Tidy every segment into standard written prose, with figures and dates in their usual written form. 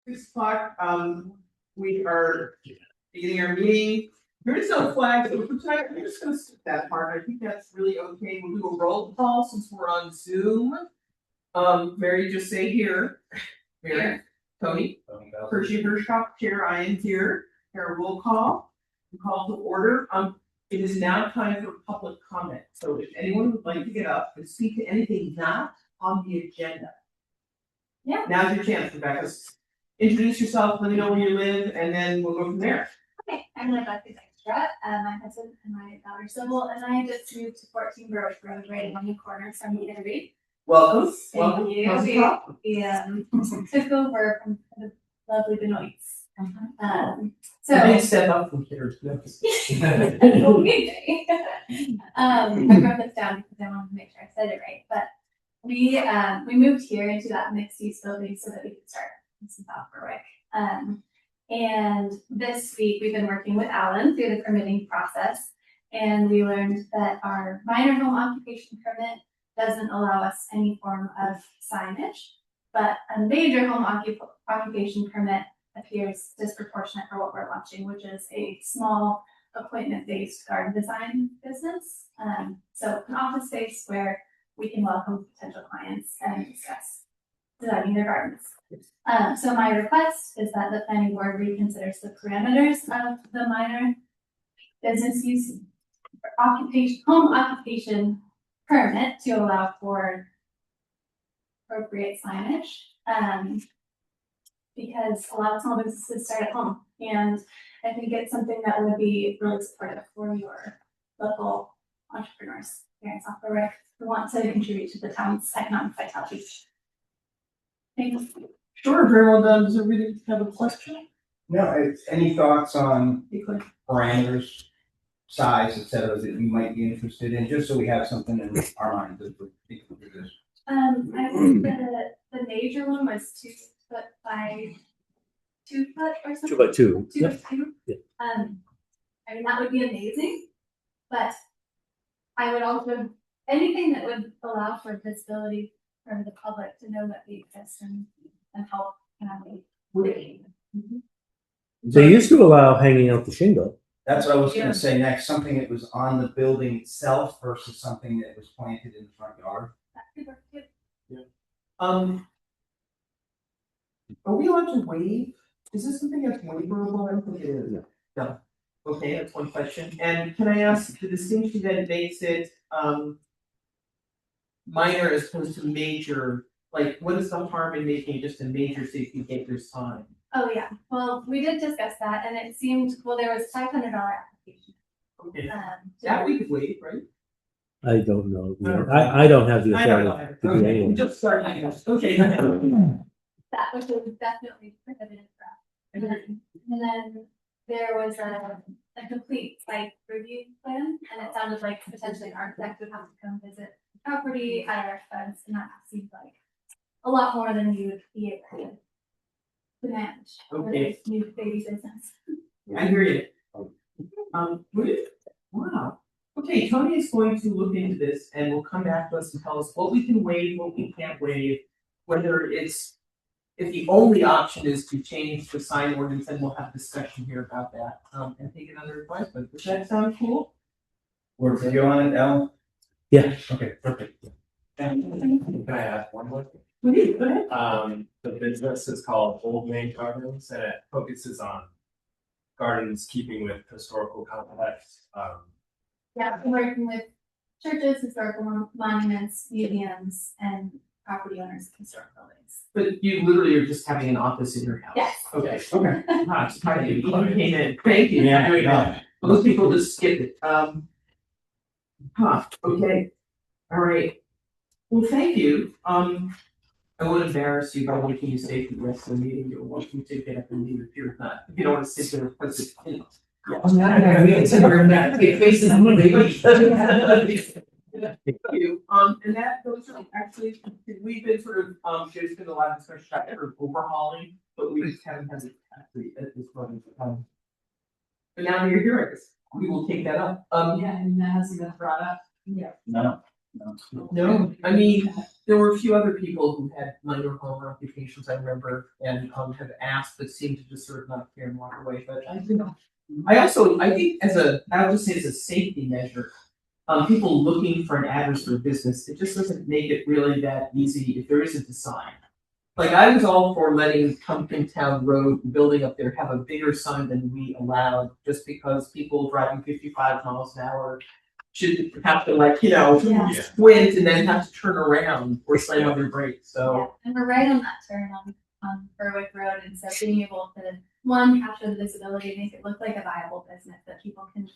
6 o'clock, we are beginning our meeting. There is no flag, so for tonight, I'm just gonna skip that part, I think that's really okay, we'll do a roll call since we're on Zoom. Mary, just say here. Mary, Tony, Hershey Hirschkopf, Chair, I am here, our roll call. We call to order, it is now time for public comment, so if anyone would like to get up and speak to anything not on the agenda. Yeah. Now's your chance, Rebecca. Introduce yourself, let me know where you live, and then we'll go from there. Okay, I'm Rebecca Extra, my husband and my daughter Sybil, and I just moved to 14 Berwick Road, right on the corner from the Italy. Welcome. Thank you. How's it going? We took over from the lovely Benoits. So I did step up from here. I wrote this down because I wanted to make sure I said it right, but we moved here into that mixed use building so that we could start in South Berwick. And this week we've been working with Alan through the permitting process, and we learned that our minor home occupation permit doesn't allow us any form of signage, but a major home occupation permit appears disproportionate for what we're watching, which is a small appointment-based garden design business. So an office space where we can welcome potential clients and discuss designing their gardens. So my request is that the planning board reconsiders the parameters of the minor business use home occupation permit to allow for appropriate signage. Because a lot of small businesses start at home, and I think it's something that would be really supportive for your local entrepreneurs here in South Berwick who want to contribute to the town's economic vitality. Thanks. Sure, very well done. Does everybody have a question? No, any thoughts on parameters, size, et cetera, that you might be interested in, just so we have something in our minds as we're thinking through this? I think the major one was 2 foot by 2 foot or something. 2 by 2. 2 by 2. Yeah. I mean, that would be amazing, but I would also, anything that would allow for visibility for the public to know that we exist and help They used to allow hanging out the shingle. That's what I was gonna say next, something that was on the building itself versus something that was planted in the front yard. That could work too. Are we allowed to waive? Is this something that's waiverable? I don't think it is. No. Okay, that's one question. And can I ask the distinction that makes it minor as opposed to major? Like, what is the harm in making it just a major safety gate this time? Oh yeah, well, we did discuss that, and it seemed, well, there was $500 application. Okay, that we could waive, right? I don't know. I don't have the I don't authority know. to do Okay, anything. just starting. Okay. That was definitely prohibited for us. And then there was a complete site review plan, and it sounded like potentially an architect would have to come visit the property at our expense, and that seemed like a lot more than you would be able to manage. Okay. With new baby business. I hear you. Wow. Okay, Tony is going to look into this and will come back to us and tell us what we can waive, what we can't waive, whether it's, if the only option is to change the sign ordinance, then we'll have discussion here about that, and take it under advisement. Does that sound cool? Work for you on it, Ellen? Yeah. Okay, perfect. Can I add one more thing? Please, go ahead. The business is called Old Main Gardens, and it focuses on gardens keeping with historical context. Yeah, I'm working with churches, historical monuments, museums, and property owners of historic buildings. But you literally are just having an office in your house? Yes. Okay, okay. Ah, it's kind of, you came in, thank you. Yeah, There we go. yeah. Most people just skip it, okay, all right. Well, thank you, I won't embarrass you by making you stay for the rest of the meeting, you're welcome to get up and leave if you're not, if you don't want to sit there, because it's, you know. Thank you, and that, those are actually, we've been sort of, there's been a lot of discussion about sort of overhauling, but we just haven't had it actually at this moment. But now that you're hearing this, we will take that up, Yeah, and that hasn't been brought up. yeah. No. No, I mean, there were a few other people who had minor home occupations, I remember, and have asked, but seemed to just sort of not care and walk away, but I, you know. I think I'll just say as a safety measure, people looking for an address for a business, it just doesn't make it really that easy if there isn't a sign. Like, I was all for letting Pumpkin Town Road, building up there, have a bigger sign than we allowed, just because people driving 55 miles an hour should have to, like, Yeah. squint and then have to turn around or slam on their brakes, so. And we're right on that turn on Berwick Road, and so being able to, one, capture the visibility, make it look like a viable business that people can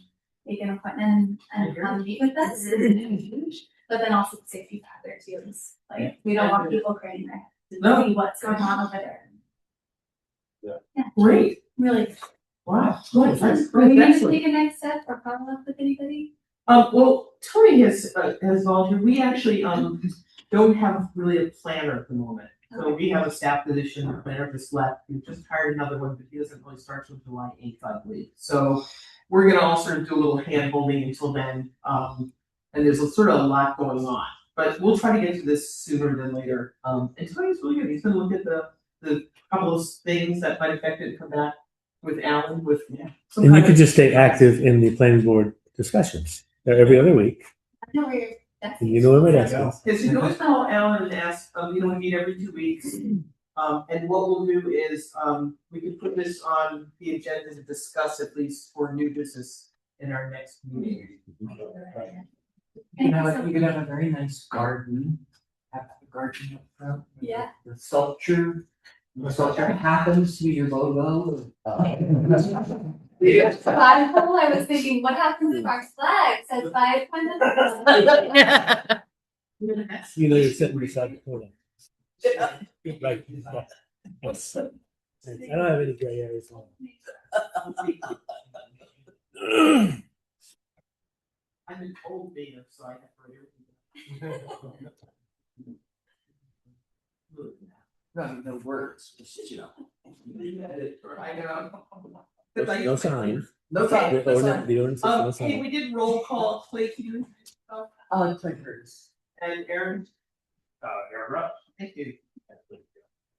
make an appointment and come meet with us is huge. But then also the safety factor too is like, we don't want people craning their heads to No. see what's going on over there. Yeah, Great, really. wow, Do good, that's we need to excellent. take a next step or follow up with anybody? Well, Tony has volunteered, we actually, don't have really a planner at the moment. So we have a staff position, our planner just left, we just hired another one, but he doesn't really start till July 8th, I believe. So we're gonna all sort of do a little hand holding until then, and there's sort of a lot going on. But we'll try to get to this sooner than later, and Tony's really good, he's gonna look at the couple of things that might affect it, and come back with Alan with. some And you kind could of- just stay active in the planning board discussions every other week. I know where your desk And you is. know where my desk is. Yes, you don't call Alan and ask, we meet every 2 weeks. And what we'll do is, we can put this on the agenda to discuss at least for new business in our next meeting. Thank You you so could have a very nice garden, have a garden up front. with Yeah. The sculpture happens to be your logo. Flagpole, I was thinking, what happens if our flag says 500? You know, you're sitting beside the corner. Right. Yes. I don't have any gray areas on. I'm an old native, so I have to. No words, just, you know. I know. No sign. No time. The ordinance says no Hey, sign. we did roll call, Clay, can you, It's like hers. and Aaron, Aaron Rush. thank you.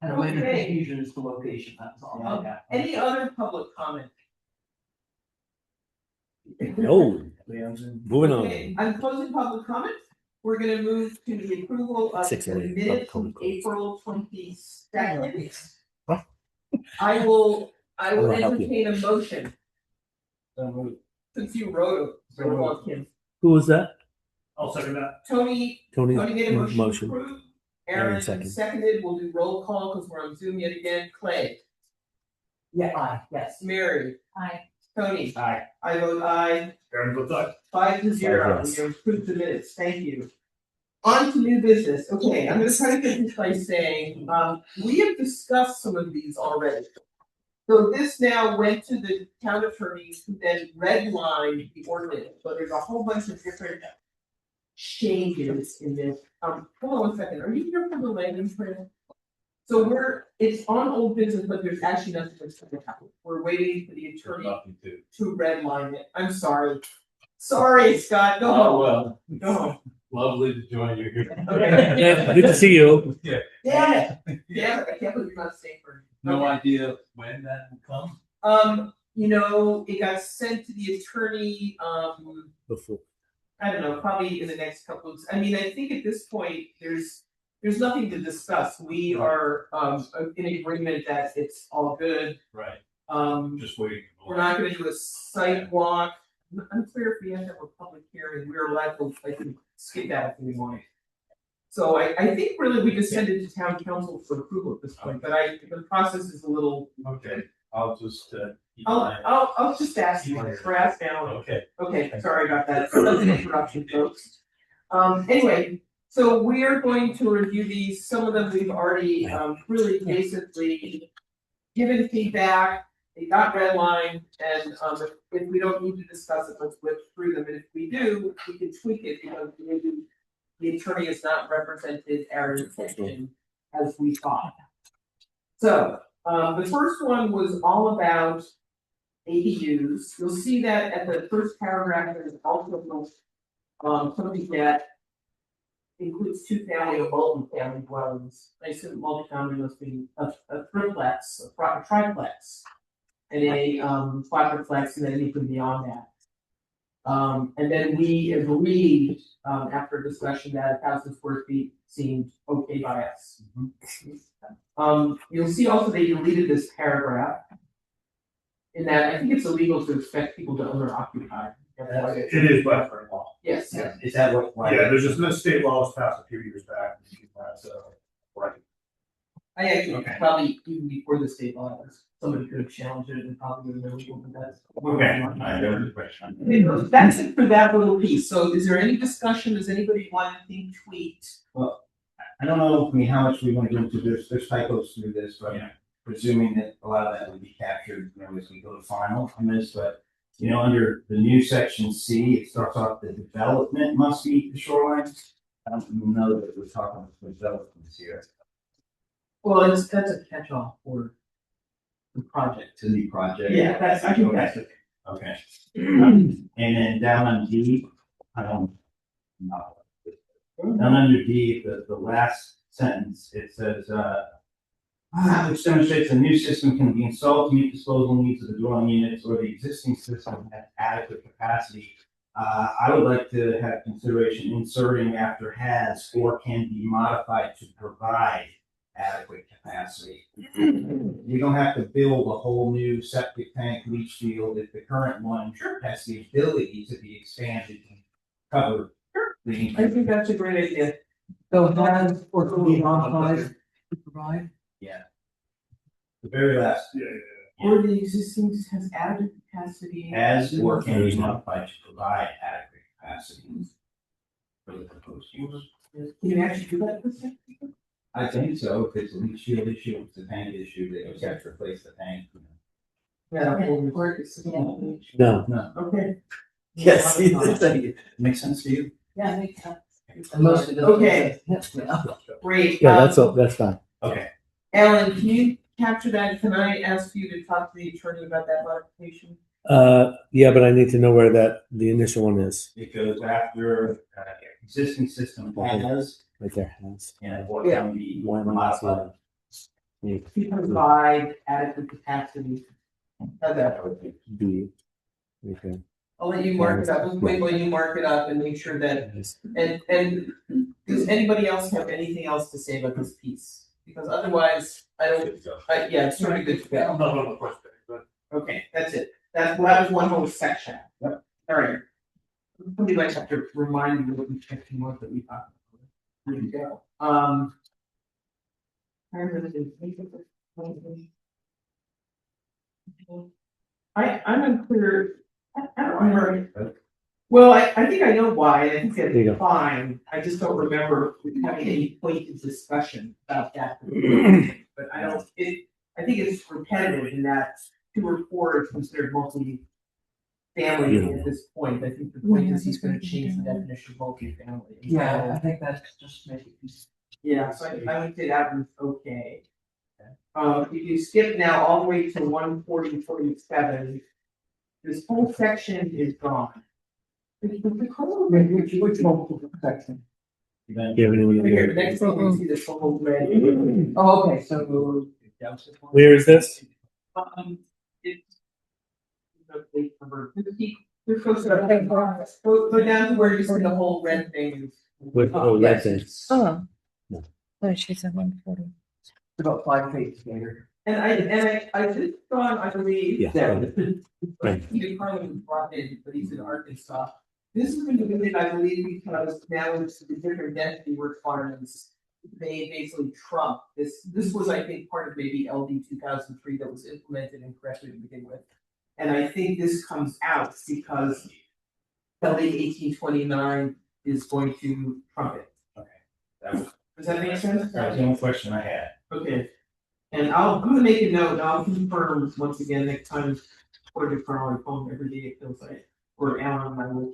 And the later Okay. confusion is the location, that's all. I Any other public comment? No, moving Okay, on. I'm closing public comment. We're gonna move to the approval of the 6:08, minutes from public comment. April 22nd. Huh? I will I'll help you. entertain a motion, since you wrote it, so well, Kim. Who was that? I'll second that. Tony Tony made a motion to motion. approve. Aaron Aaron second. seconded, we'll do roll call because we're on Zoom yet again. Clay, yes. Mary, Aye. Tony, Aye. I vote aye. Aaron votes aye. 5-0, yes. we approved the minutes, thank you. On to new business, okay, I'm gonna try to get this by saying, we have discussed some of these already. So this now went to the town attorneys who then redlined the ordinance, so there's a whole bunch of different changes in this. Hold on one second, are you here for the landing plan? So it's on old business, but there's actually nothing that's gonna happen, we're waiting for the attorney to redline it, I'm sorry. Sorry, Scott, go home, well, go home. lovely to join you here. Okay. Yeah, good to see you. Yeah. Damn it, damn it, I can't believe you're not staying for. No Okay. idea when that will come. It got sent to the attorney, Before. I don't know, probably in the next couple of, I mean, I think at this point, there's nothing to discuss. We are, in agreement that it's all good. Right, Just waiting. we're not gonna do a site walk. Unclear if we have to have a public hearing. We're allowed to, I can skip that if we want. So I think really we just send it to town council for approval at this point, but the process is a little. Okay, I'll just, I'll just ask you, ask now. Okay. Okay, sorry about that. That's an interruption, folks. Anyway, so we are going to review these. Some of them we've already, really basically given feedback. They got redlined, and, if we don't need to discuss it, let's whip through them. And if we do, we can tweak it because maybe the attorney has not represented our intention as we thought. So, the first one was all about ADUs. You'll see that at the first paragraph, there's also something that includes two-family or multi-family dwellings. I assume multi-family must be a triplex, a triplex. And a quadruplex, and then anything beyond that. And then we agreed, after discussion that 1,000 square feet seemed okay by us. You'll see also they deleted this paragraph. In that, I think it's illegal to expect people to own or occupy. It is by federal law. Yes, Is that what? why- Yeah, there's just no state laws passed a few years back. So, right. I actually Okay. probably even before the state laws, somebody could have challenged it and probably would have been illegal, but that's. Okay, I got the question. That's it for that little piece. So is there any discussion? Does anybody want anything tweaked? I don't know, I mean, how much we want to go into this, there's typos through this, but Yeah. presuming that a lot of that would be captured, as we go to final on this, but. Under the new section C, it starts off the development must meet the shoreline. I don't know that we're talking about developments here. Well, that's a catch-all for the project. To the project. Yeah, I think that's it. Okay. And then down on D, I don't know. Down under D, the last sentence, it says, which demonstrates a new system can be installed to meet disposal needs of the dwelling units or the existing system has adequate capacity. I would like to have consideration inserting after has or can be modified to provide adequate capacity. You don't have to build a whole new septic tank leach field if the current one has the ability to be expanded and cover. I think that's a great idea. So has or can be modified to provide? Yeah. The very last, Or the existing has added capacity. has or can be modified to provide adequate capacity. For the proposed use. Can you actually do that? I think so, if it's a leach field issue, if it's a tank issue, they just have to replace the tank. Yeah. Or it's, yeah. No, No, Okay. yes, makes sense to you? Yeah, makes sense. And most of the. Okay. Yeah. Great. yeah, that's fine. Okay, Alan, can you capture that? Can I ask you to talk to the attorney about that modification? Yeah, but I need to know where the initial one is, it goes after, existing system has, right there, has. and what can be Why am I not seeing modified. it? To provide adequate capacity. How's that? B. Okay. I'll let you mark it up. We'll wait while you mark it up and make sure that, and does anybody else have anything else to say about this piece? Because otherwise, yeah, it's sort of good to go. I'm not on the question, but. Okay, that's it. That was one whole section. Yep. All right. Somebody might have to remind me what the section was that we talked about. There you go. I'm unclear. I don't remember. Well, I think I know why. I think There you go. it's fine. I just don't remember having any pointed discussion about that. But I don't, I think it's repetitive in that 2 or 4 is considered multi-family at this point. I think the point is he's gonna change the definition of multi-family. Yeah, I think that's just make it. Yeah, so I would say that was okay. If you skip now all the way to 140-47, this whole section is gone. Which one section? Then- Do you have anyone? Right here, the next one, you see this whole red. Oh, okay, so we're. Where is this? It's. Page number 50. Just go go down to where you see the whole red thing. With, oh, yes. that's it. Oh. No. Oh, she said 140. About 5 pages later. And I did gone, I believe. Yeah. Right. Peter Carlin was brought in, but he's in Arkansas. This is been doing it, I believe, because now it's the different density requirements. They basically trump this. This was, I think, part of maybe LD 2003 that was implemented incorrectly to begin with. And I think this comes out because LD 1829 is going to trump it. That was, Does that make sense? that was the only question I had. Okay. And I'm gonna make a note, I'll confirm once again next time, or to Carl, I phone every day it feels like, or Alan and I will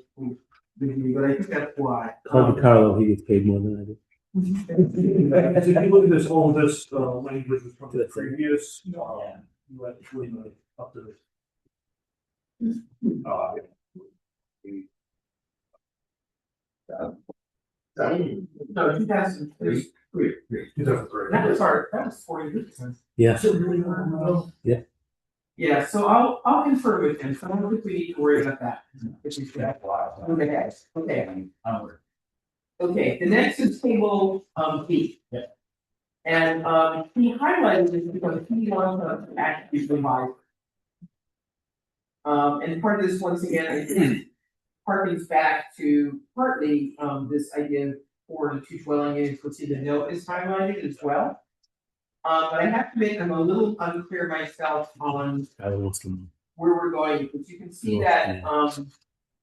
with me, but I think that's why. Call Carlo, he gets paid more than I do. If you look at this, all of this, language is from the previous, you had really up to this. No, 2003. 2003. That was 4 years ago. Yeah. Yeah. Yeah, so I'll confer with him, so I don't think we need to worry about that. Okay, Onward. okay, the next is table, B. Yeah. And, he highlighted this because he wants us to actually revise. And part of this, once again, I think, harkens back to partly, this idea of 4 to 2 dwelling units, which in the note is highlighted as well. But I have to make them a little unclear myself on I don't want to. where we're going, because you can see that,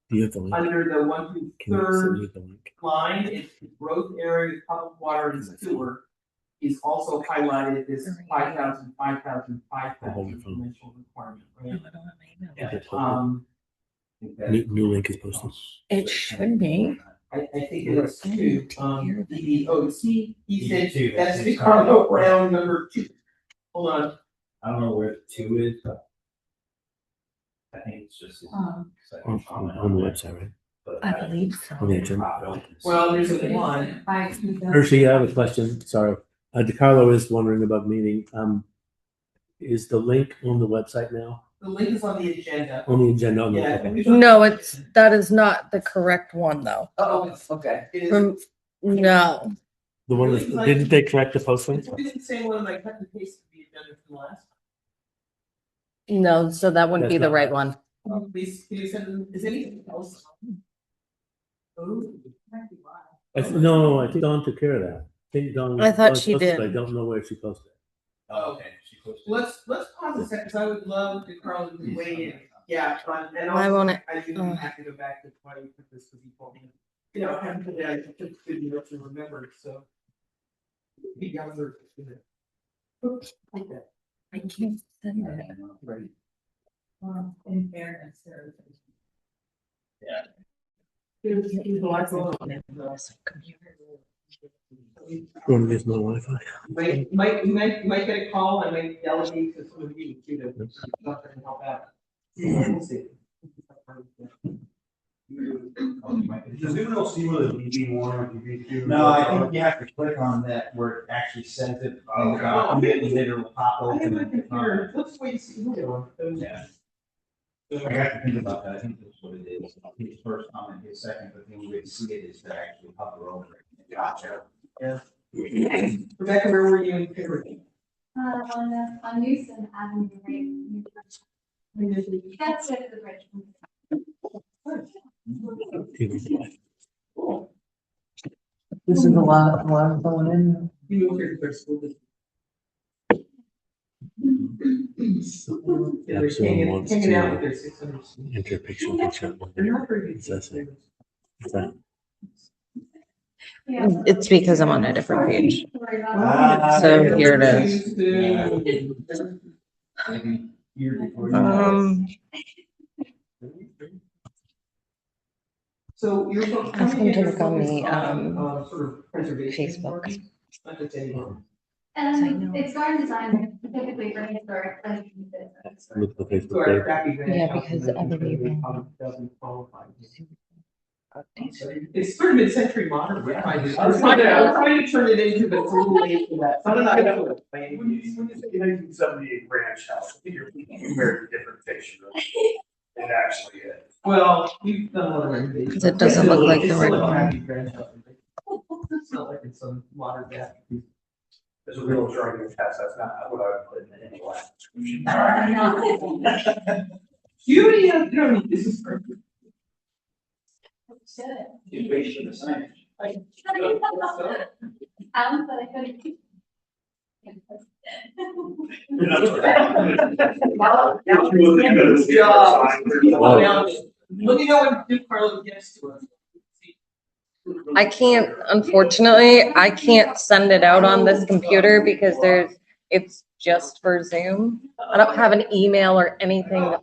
Do you have the link? under the 1 through Can you send me 3rd the link? line, it's the growth area, public water and sewer. Is also highlighted this 5,000, 5,000, 5,000 dimensional requirement, right? Yeah. New link is posted. It should be. I think it is two, EDOC, he said, ED2, that's the that's Carlo Brown number 2. Hold on, I don't know where 2 is, but. I think it's just. On the website, right? I believe so. On the agenda. well, there's a 1, Hershey, I have a question. Sorry. DeCarlo is wondering about meeting. Is the link on the website now? the link is on the agenda. On the agenda? On the, Yeah. okay. No, that is not the correct one though. Oh, okay. It is, No. The one that, didn't they correct the posting? it's the same one I cut and pasted the agenda from the last. No, so that wouldn't be That's the not right right. one. Please, can you send, is anything else? Oh, No, I think Dawn took care of that. I think Dawn. I thought was she posted, did. I don't know where she posted it. Oh, okay, she posted. Let's pause a second, because I would love to Carl to weigh in. Yeah, and Why also, won't it? I do have to go back to why we put this, because he told me. You know, I haven't put that, I took it to you to remember, so. He got her. Oops, like that. I can't send it. Right. In fairness, there. Yeah. There's a lot going on. Want to use my Wi-Fi? You might get a call, and might delegate to some of you to help out. We'll see. Does anyone else see whether DB1 or DB2? No, I think you have to click on that where it actually sends it. And then it'll pop I have open. my computer, let's wait and see. Yeah. I got to think about that. I think that's what it is. His first comment, his second, but the only way to see it is to actually hover over it. Gotcha. Rebecca, where were you in Pickering? On Newsom Avenue, right? That's it, the bridge. This is a lot going in. You moved here to their school district. Yeah, they're Everyone wants hanging out to with their 600 students. enter picture. They're not very good. That's it. What's that? Yeah. It's because I'm on a different page. Ah, So here it is. Maybe here before you. So you're. Ask them to look on the, Sort of preservation. Facebook. parties? Not just anyone. It's garden design, typically for historic places. Look at the So our Facebook crappy van Yeah, house because that I believe in- probably doesn't qualify. It's sort of mid-century modern. We're trying to turn it into the little age of that. I don't know. I don't know. When you say 1978 ranch house, I think you're thinking a very different picture. It actually is. Well, we've done a lot of renovations. Because it doesn't look like the It's right still a one. crappy grand house. It's not like it's some modern masterpiece. It's a real driving test. That's not what I would put in any last description. You don't need this is perfect. You wait for the sign. Alan said I couldn't. Let me know when Duke Carlo gets to us. I can't, unfortunately, I can't send it out on this computer because it's just for Zoom. I don't have an email or anything.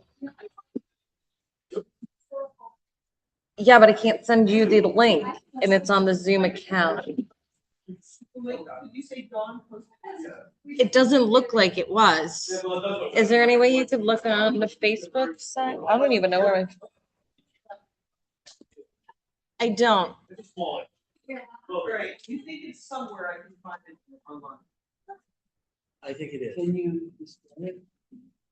Yeah, but I can't send you the link and it's on the Zoom account. Did you say Dawn? It doesn't look like it was. Is there any way you could look on the Facebook site? I don't even know where I don't. Right, you think it's somewhere I can find it online? I think it is. Can you display it?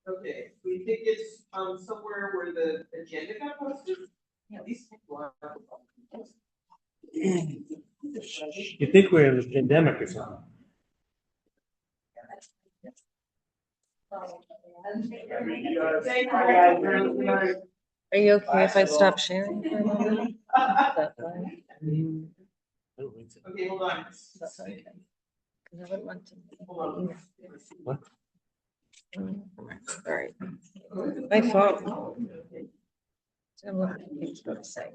Okay, we think it's somewhere where the agenda got posted? Yeah, these people are. You think we're in a pandemic or something? Are you okay if I stop sharing for a moment? Is that fine? I don't think so. Okay, hold on. Because I wouldn't want to. Hold on. What? All right. My phone. So I'm looking at things to say.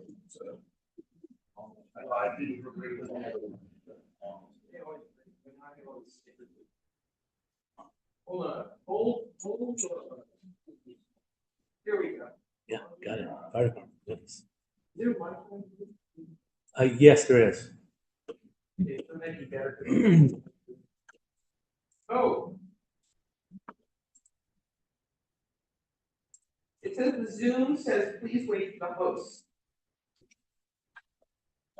Hold on, hold on. Here we go. Yeah, got it. Fire department, yes. Is there Wi-Fi? Yes, there is. Okay, so maybe better. Oh. It says the Zoom says, please wait for the host.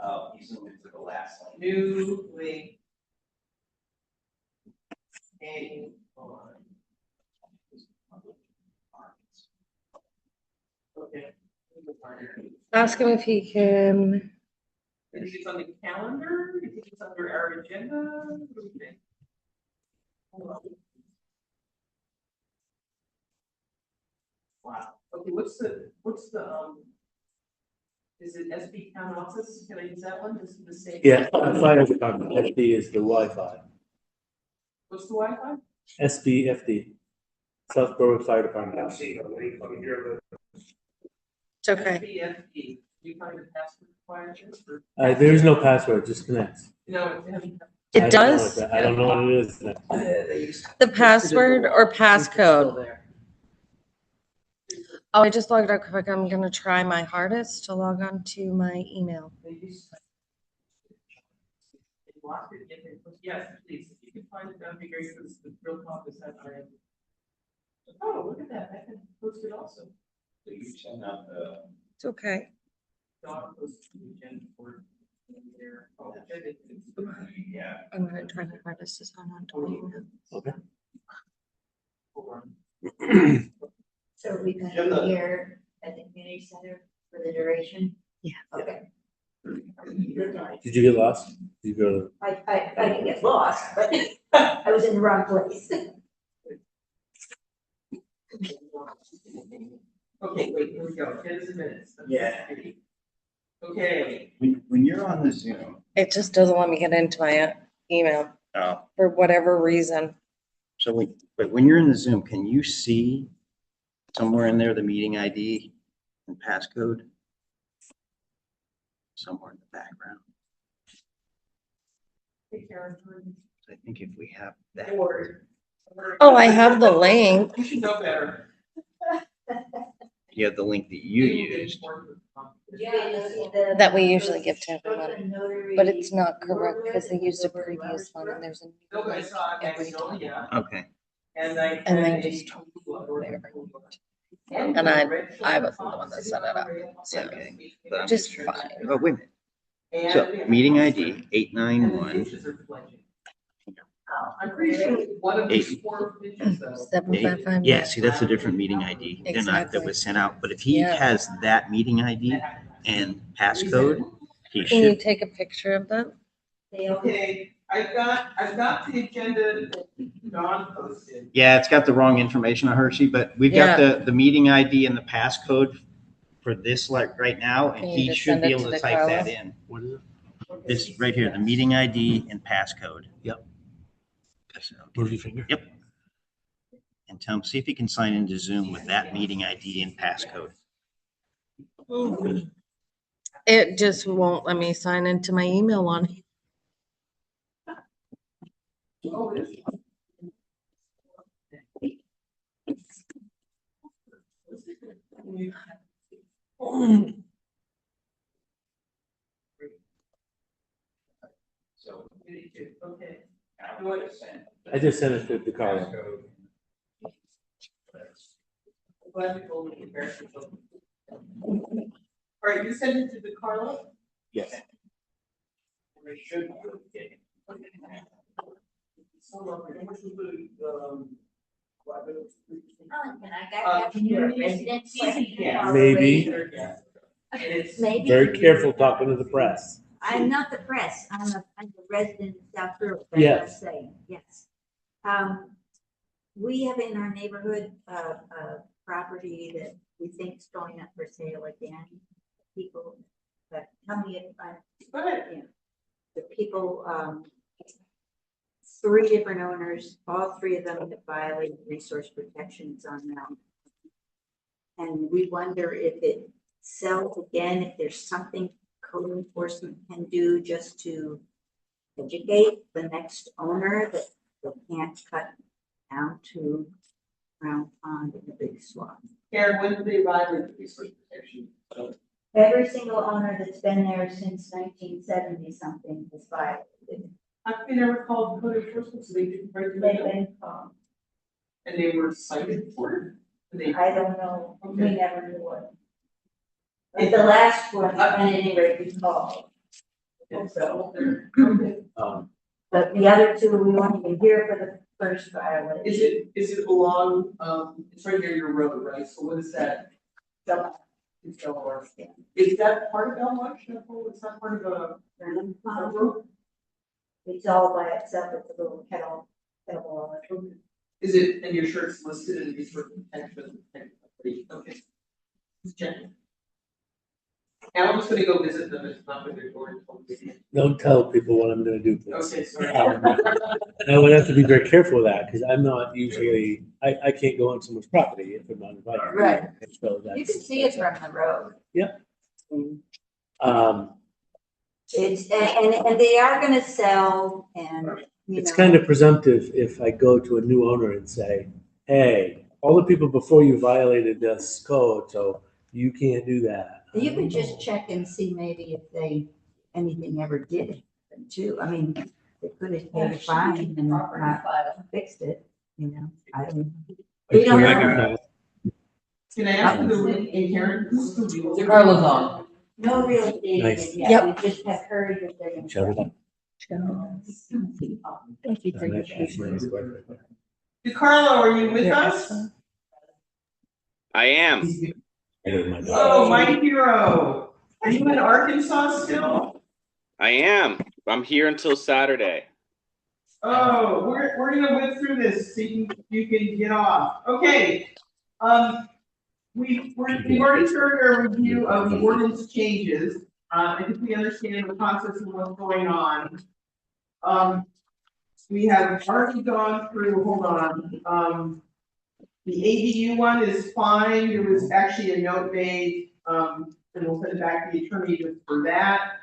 Oh, you zoomed into the last one. New link. Hang on. Okay. Ask him if he can. You think it's on the calendar? You think it's under our agenda? What do you think? Hold on. Wow, okay, what's the, is it SB town office? Can I use that one? This is the same. Yeah, fire department, FD is the Wi-Fi. What's the Wi-Fi? SBFD, South Berwick Fire Department. It's okay. SBFD. Do you find the password required? Or- There is no password, just connect. No, It does? I don't know what it is. The password or passcode? Oh, I just logged out quick. I'm gonna try my hardest to log on to my email. Yes, please, if you can find it, that'd be great, because the real talk is that I am. Oh, look at that, I can post it also. So you send out the. It's okay. Dog posts to the agenda for there. Oh, Yeah. I'm gonna try my hardest to sign on to my email. Okay. hold on. So we can be here at the community center for the duration? Yeah. Okay. Did you get lost? Did you go to? I didn't get lost, but I was in the wrong place. Okay, wait, here we go, here's the minutes. Yeah. Okay, When you're on the Zoom. It just doesn't let me get into my email Oh, for whatever reason. so but when you're in the Zoom, can you see somewhere in there the meeting ID and passcode? Somewhere in the background. take care of I think if we have that. Word. Oh, I have the link. You should know better. You have the link that you used. That we usually give to everyone, but it's not correct because they used a previous one and there's a new Nobody link saw it, every so time. yeah. Okay. And I. And they just told me where. And I wasn't the one that set it up, so Okay. But I'm just trying to fine. see- Oh, wait a minute. So meeting ID 891. I'm pretty sure one of these four pitches though. 755. Yeah, see, that's a different meeting ID than that Exactly. was sent out. But if he Yeah. has that meeting ID and passcode, he Can you should. take a picture of that? Okay, I've got the agenda that Dawn posted. Yeah, it's got the wrong information on Hershey, but we've got the meeting ID and the passcode for this like right now, and Can you he just should send be it able to to the type that Carla? in. What is it? This right here, the meeting ID and passcode. Yep. So, Where's your finger? Yep. And tell him, see if he can sign into Zoom with that meeting ID and passcode. It just won't let me sign into my email one. Oh, it is. So, okay. Do it. I just sent it to Carla. Glad you told me. All right, you sent it to the Carla? Yes. Can you resident question? Maybe. It's Maybe. Very careful talking to the press. I'm not the press, I'm a resident of South Grove, that's what I'm Yes. saying, yes. We have in our neighborhood, a property that we think is going up for sale again. People, but tell me if I, Go ahead. yeah. The people, 3 different owners, all 3 of them have violated resource protections on them. And we wonder if it sells again, if there's something code enforcement can do just to educate the next owner that they can't cut down to Round Pond in the big swamp. Karen, when did they violate the resource protection? Every single owner that's been there since 1970 something is violated. How come they never called code enforcement, so they didn't break the They've law? been called. And they were cited for it? And they, I don't know, we Okay. never knew what. But the last one, at any rate, we called. so, okay. But the other 2, we won't even hear for the first violation. Is it along, it's right near your road, right? So what is that? It's Delaware. Is that part of Delaware? It's not part of a road? It's all by itself, it's a little kettle. Is it, and your shirt's listed in resource protection? Okay. Just checking. And I'm just gonna go visit them, it's not with your door. Don't tell people what I'm gonna do, please. Okay, sorry. And I would have to be very careful of that, because I'm not usually, I can't go on someone's property if I'm not invited. Right. So You that's, can see it from the road. It's, and they are gonna sell and, you it's know. kind of presumptive if I go to a new owner and say, hey, all the people before you violated this code, so you can't do that. You can just check and see maybe if anything ever did happen too. I mean, they could have paid a fine and not fixed it, you know, I don't. We don't know. Can I ask you the inherent? Carla's on. No real data Nice. yet, we just have heard that they're gonna. Shut it up. Thank you I'm not sure she's nice, but- DeCarlo, are you with us? I am. I know my dog. Oh, my hero. Are you in Arkansas still? I am. I'm here until Saturday. Oh, we're gonna whip through this so you can get off. Okay. We've already started our review of the ordinance changes. I think we understand the process of what's going on. We have already gone through, hold on, the ADU one is fine, there was actually a note made, and we'll send it back to the attorney for that.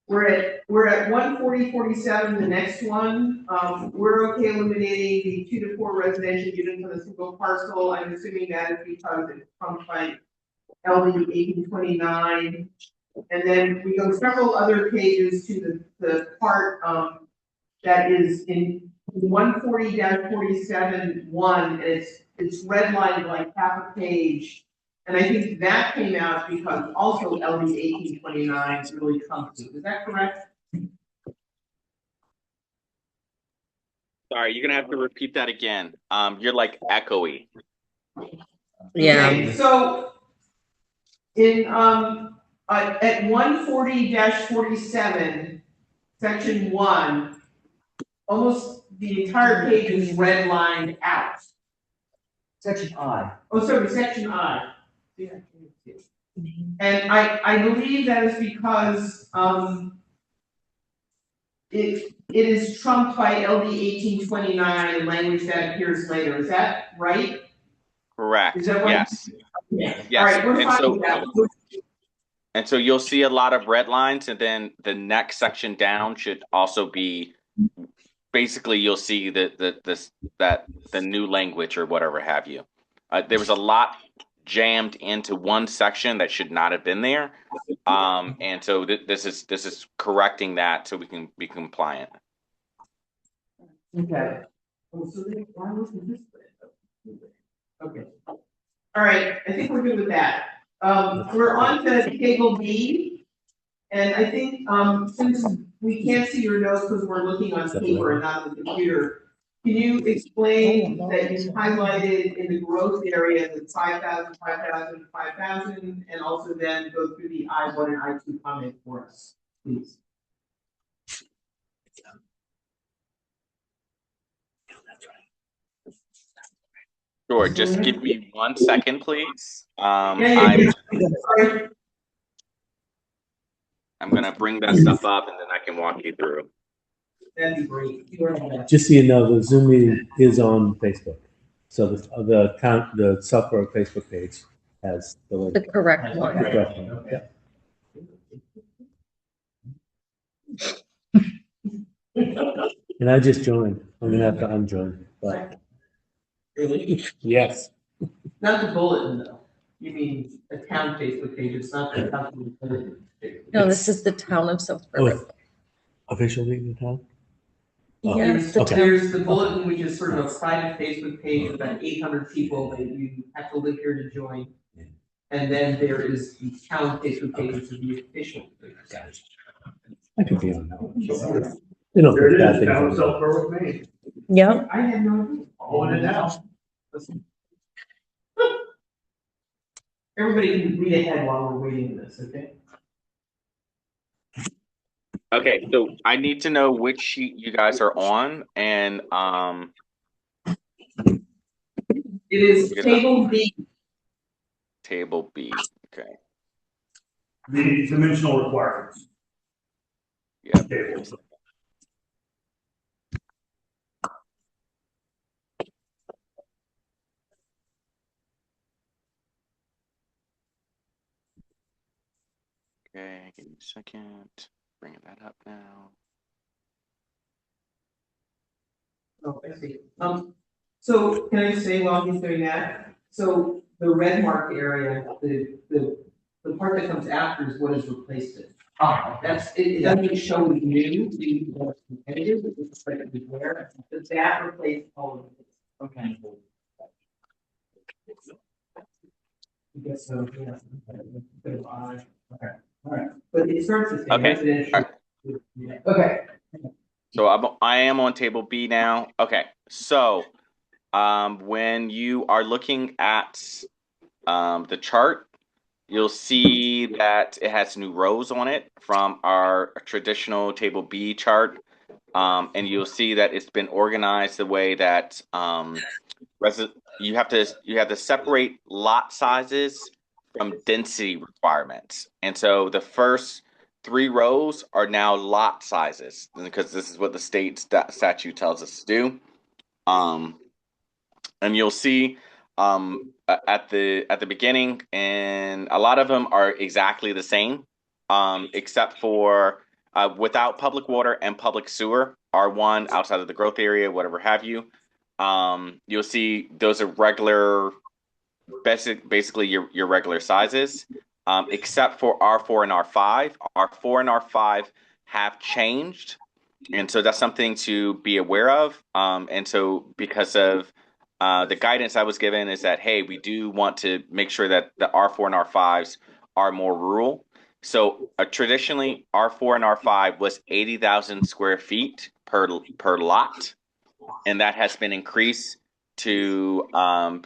We're at 14047, the next one, we're okay eliminating the 2 to 4 residential units on a single parcel, I'm assuming that is because it's from like LD 1829. And then we go several other pages to the part, that is in 140-47-1, and it's redlined like half a page. And I think that came out because also LD 1829 really trumps it. Is that correct? Sorry, you're gonna have to repeat that again. You're like echoey. Yeah. Okay, so in at 140-47, section 1, almost the entire page is redlined out. Section I. Oh, sorry, section I. And I believe that is because, it is trumped by LD 1829 and language that appears later. Is that right? Correct. Is that what? Yes. Yeah. Yes. All right, we're And fine so- with that. And so you'll see a lot of red lines, and then the next section down should also be basically you'll see that the new language or whatever have you. There was a lot jammed into one section that should not have been there, and so this is correcting that so we can be compliant. Okay. Oh, so then why wasn't this? Okay. All right, I think we're good with that. We're on to table B. And I think, since we can't see your notes because we're looking on paper and not on the computer, can you explain that you highlighted in the growth area the 5,000, 5,000, 5,000, and also then go through the I1 and I2 comment for us, please? Sure, just give me 1 second, please. Yeah. Sorry. I'm gonna bring that stuff up and then I can walk you through. That'd be great. You are the best. Just so you know, the Zoom meeting is on Facebook. So the Southborough Facebook page has the link. The correct one. The correct one, yeah. And I just joined. I'm gonna have to unjoin, but Really? yes. Not the bulletin though. You mean a town Facebook page, it's not the company bulletin. No, this is the town of Southborough. Official meeting in town? Oh, Yes, the okay. town. There's the bulletin, which is sort of a private Facebook page of about 800 people that you have to live here to join. And then there is the town Facebook page, which is the official. I could be on that one. They don't There put bad it is, things down on in there. Southborough, Maine. Yep. I had no idea. All in it now. Everybody can read ahead while we're waiting for this, okay? Okay, so I need to know which sheet you guys are on and It is Good table B. table B. Okay. The dimensional requirements. Yeah. Table. Okay, give me a second. Bringing that up now. Oh, I see. So can I say while he's doing that, so the red mark area, the part that comes after is what has replaced it. That's, it doesn't show we new, we were competitive, it looks like it was there, but that replaced all of it. Okay. I guess so, yeah. Bit of odd. Okay, all right, but it starts the same, Okay. residential. Yeah. Okay. So I am on table B now. Okay, so when you are looking at the chart, you'll see that it has new rows on it from our traditional table B chart, and you'll see that it's been organized the way that you have to separate lot sizes from density requirements, and so the first 3 rows are now lot sizes because this is what the state statute tells us to do. And you'll see at the beginning, and a lot of them are exactly the same, except for without public water and public sewer, R1 outside of the growth area, whatever have you. You'll see those are regular, basically your regular sizes. Except for R4 and R5. R4 and R5 have changed. And so that's something to be aware of. And so because of the guidance I was given is that, hey, we do want to make sure that the R4 and R5s are more rural. So traditionally, R4 and R5 was 80,000 square feet per lot. And that has been increased to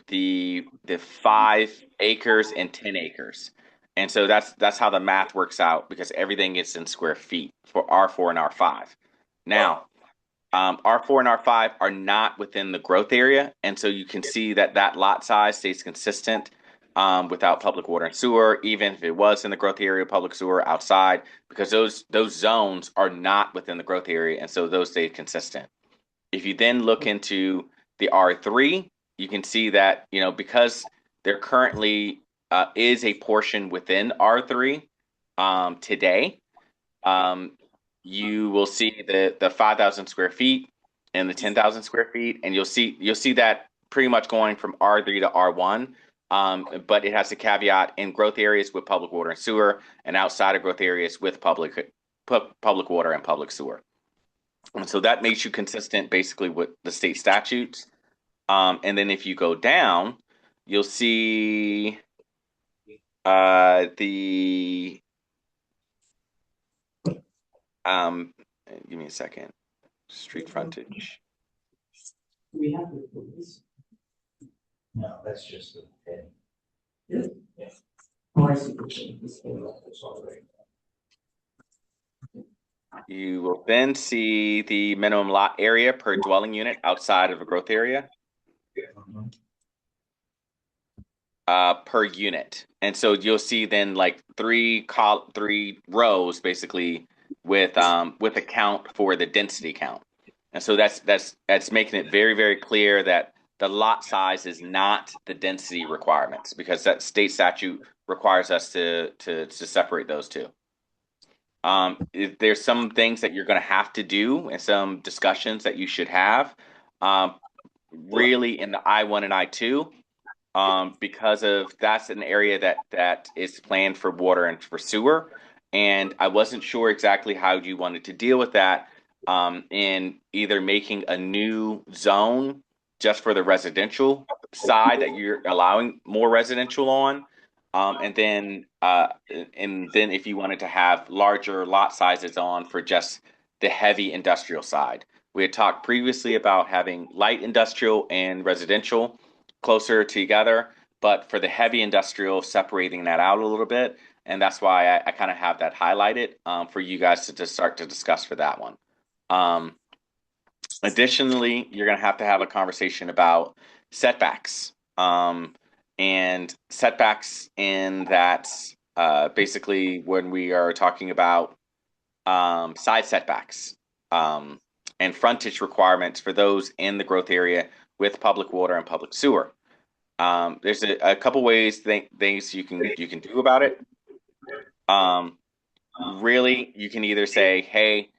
the 5 acres and 10 acres. And so that's how the math works out because everything is in square feet for R4 and R5. Now, R4 and R5 are not within the growth area, and so you can see that lot size stays consistent without public water and sewer, even if it was in the growth area, public sewer outside, because those zones are not within the growth area, and so those stay consistent. If you then look into the R3, you can see that because there currently is a portion within R3 today. You will see the 5,000 square feet and the 10,000 square feet, and you'll see that pretty much going from R3 to R1. But it has a caveat in growth areas with public water and sewer, and outside of growth areas with public water and public sewer. And so that makes you consistent basically with the state statutes. And then if you go down, you'll see the Give me a second. Street frontage. We have to do this. No, that's just the head. Oh, I see what you're saying. This thing like this already. You will then see the minimum lot area per dwelling unit outside of a growth area. Per unit. And so you'll see then like three rows basically with a count for the density count. And so that's making it very, very clear that the lot size is not the density requirements, because that state statute requires us to separate those two. There's some things that you're going to have to do and some discussions that you should have really in the I-1 and I-2. Because of that's an area that is planned for water and for sewer, and I wasn't sure exactly how you wanted to deal with that in either making a new zone just for the residential side that you're allowing more residential on, and then if you wanted to have larger lot sizes on for just the heavy industrial side. We had talked previously about having light industrial and residential closer together, but for the heavy industrial, separating that out a little bit. And that's why I kind of have that highlighted for you guys to start to discuss for that one. Additionally, you're going to have a conversation about setbacks. And setbacks in that basically when we are talking about side setbacks and frontage requirements for those in the growth area with public water and public sewer. There's a couple ways things you can do about it. Really, you can either say, hey,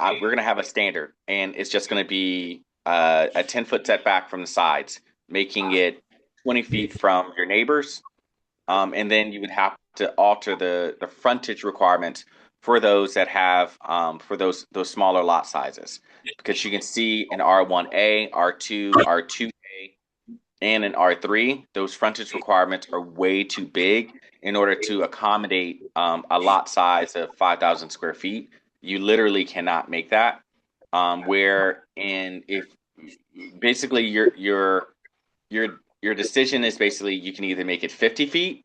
we're going to have a standard, and it's just going to be a 10-foot setback from the sides, making it 20 feet from your neighbors. And then you would have to alter the frontage requirements for those that have for those smaller lot sizes, because you can see in R1A, R2, R2A, and in R3, those frontage requirements are way too big in order to accommodate a lot size of 5,000 square feet. You literally cannot make that. If basically your decision is basically you can either make it 50 feet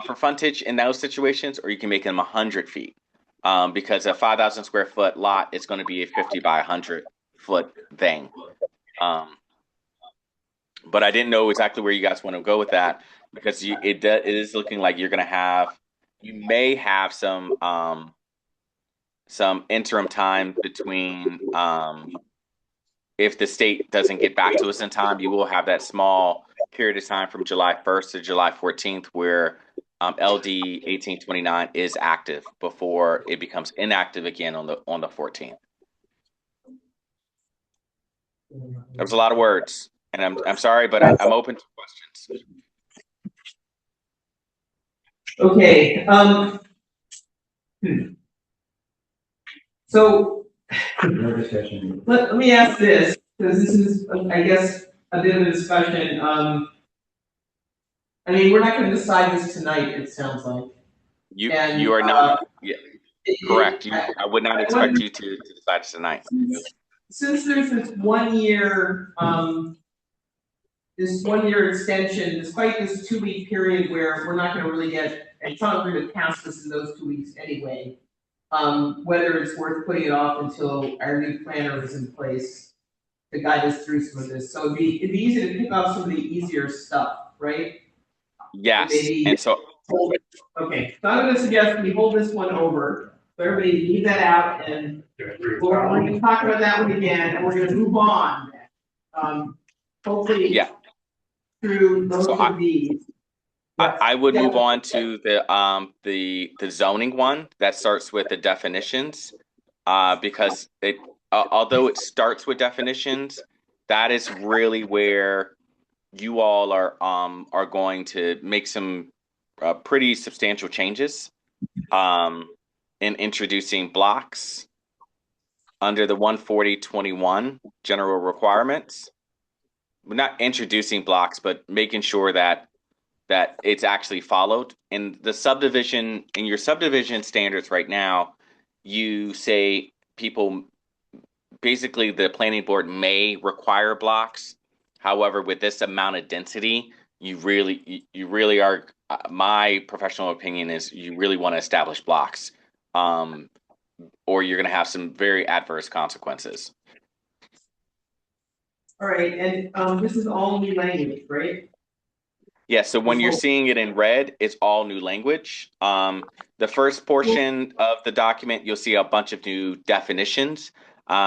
for frontage in those situations, or you can make them 100 feet. Because a 5,000 square foot lot is going to be a 50 by 100 foot thing. But I didn't know exactly where you guys want to go with that, because it is looking like you may have some interim time between if the state doesn't get back to us in time, you will have that small period of time from July 1st to July 14th where LD 1829 is active before it becomes inactive again on the 14th. That was a lot of words, and I'm sorry, but I'm open to questions. Okay. So No discussion. let me ask this, because this is, I guess, a bit of a discussion. I mean, we're not going to decide this tonight, it sounds like. You are not correct. I would not expect you to decide tonight. Since there's this 1 year, extension, despite this 2-week period where we're not going to really get, and it's not going to pass this in those 2 weeks anyway. Whether it's worth putting it off until our new planner is in place to guide us through some of this. So it'd be easy to pick off some of the easier stuff, right? Yes. Maybe and so okay, so I'm going to suggest we hold this one over. So everybody leave that out, and we're going to talk about that one again, and we're going to move on. Hopefully, through most of these. I would move on to the zoning one that starts with the definitions, because although it starts with definitions, that is really where you all are going to make some pretty substantial changes in introducing blocks under the 140.21 general requirements. We're not introducing blocks, but making sure that it's actually followed. In the subdivision, in your subdivision standards right now, you say people, basically the planning board may require blocks. However, with this amount of density, you really are, my professional opinion is you really want to establish blocks. Or you're going to have some very adverse consequences. All right, and this is all new language, right? Yeah, so when you're seeing it in red, it's all new language. The first portion of the document, you'll see a bunch of new definitions,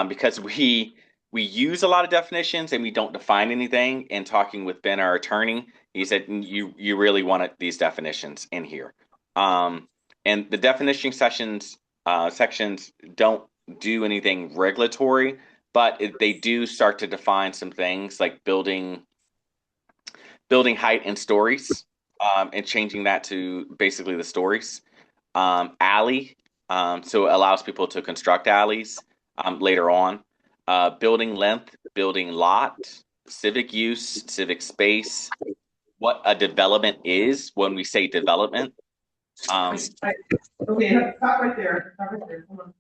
because we use a lot of definitions and we don't define anything. In talking with Ben, our attorney, he said you really wanted these definitions in here. And the definition sections don't do anything regulatory, but they do start to define some things like building height and stories, and changing that to basically the stories. Alley, so it allows people to construct alleys later on. Building length, building lot, civic use, civic space, what a development is when we say development. Okay, stop right there, hold on.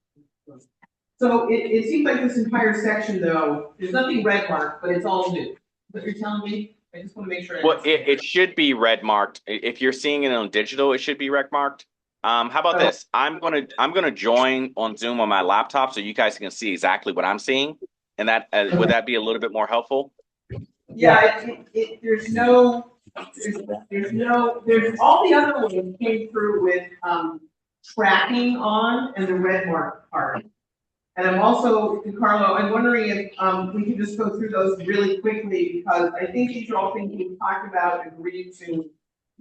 So it seems like this entire section though, there's nothing red marked, but it's all new. What you're telling me? I just want to make sure. Well, it should be red marked. If you're seeing it on digital, it should be red marked. How about this? I'm gonna join on Zoom on my laptop so you guys can see exactly what I'm seeing. And that would that be a little bit more helpful? Yeah, there's all the other ones came through with tracking on and the red mark part. And I'm also, Carlo, I'm wondering if we can just go through those really quickly, because I think these are all things we've talked about, agreed to,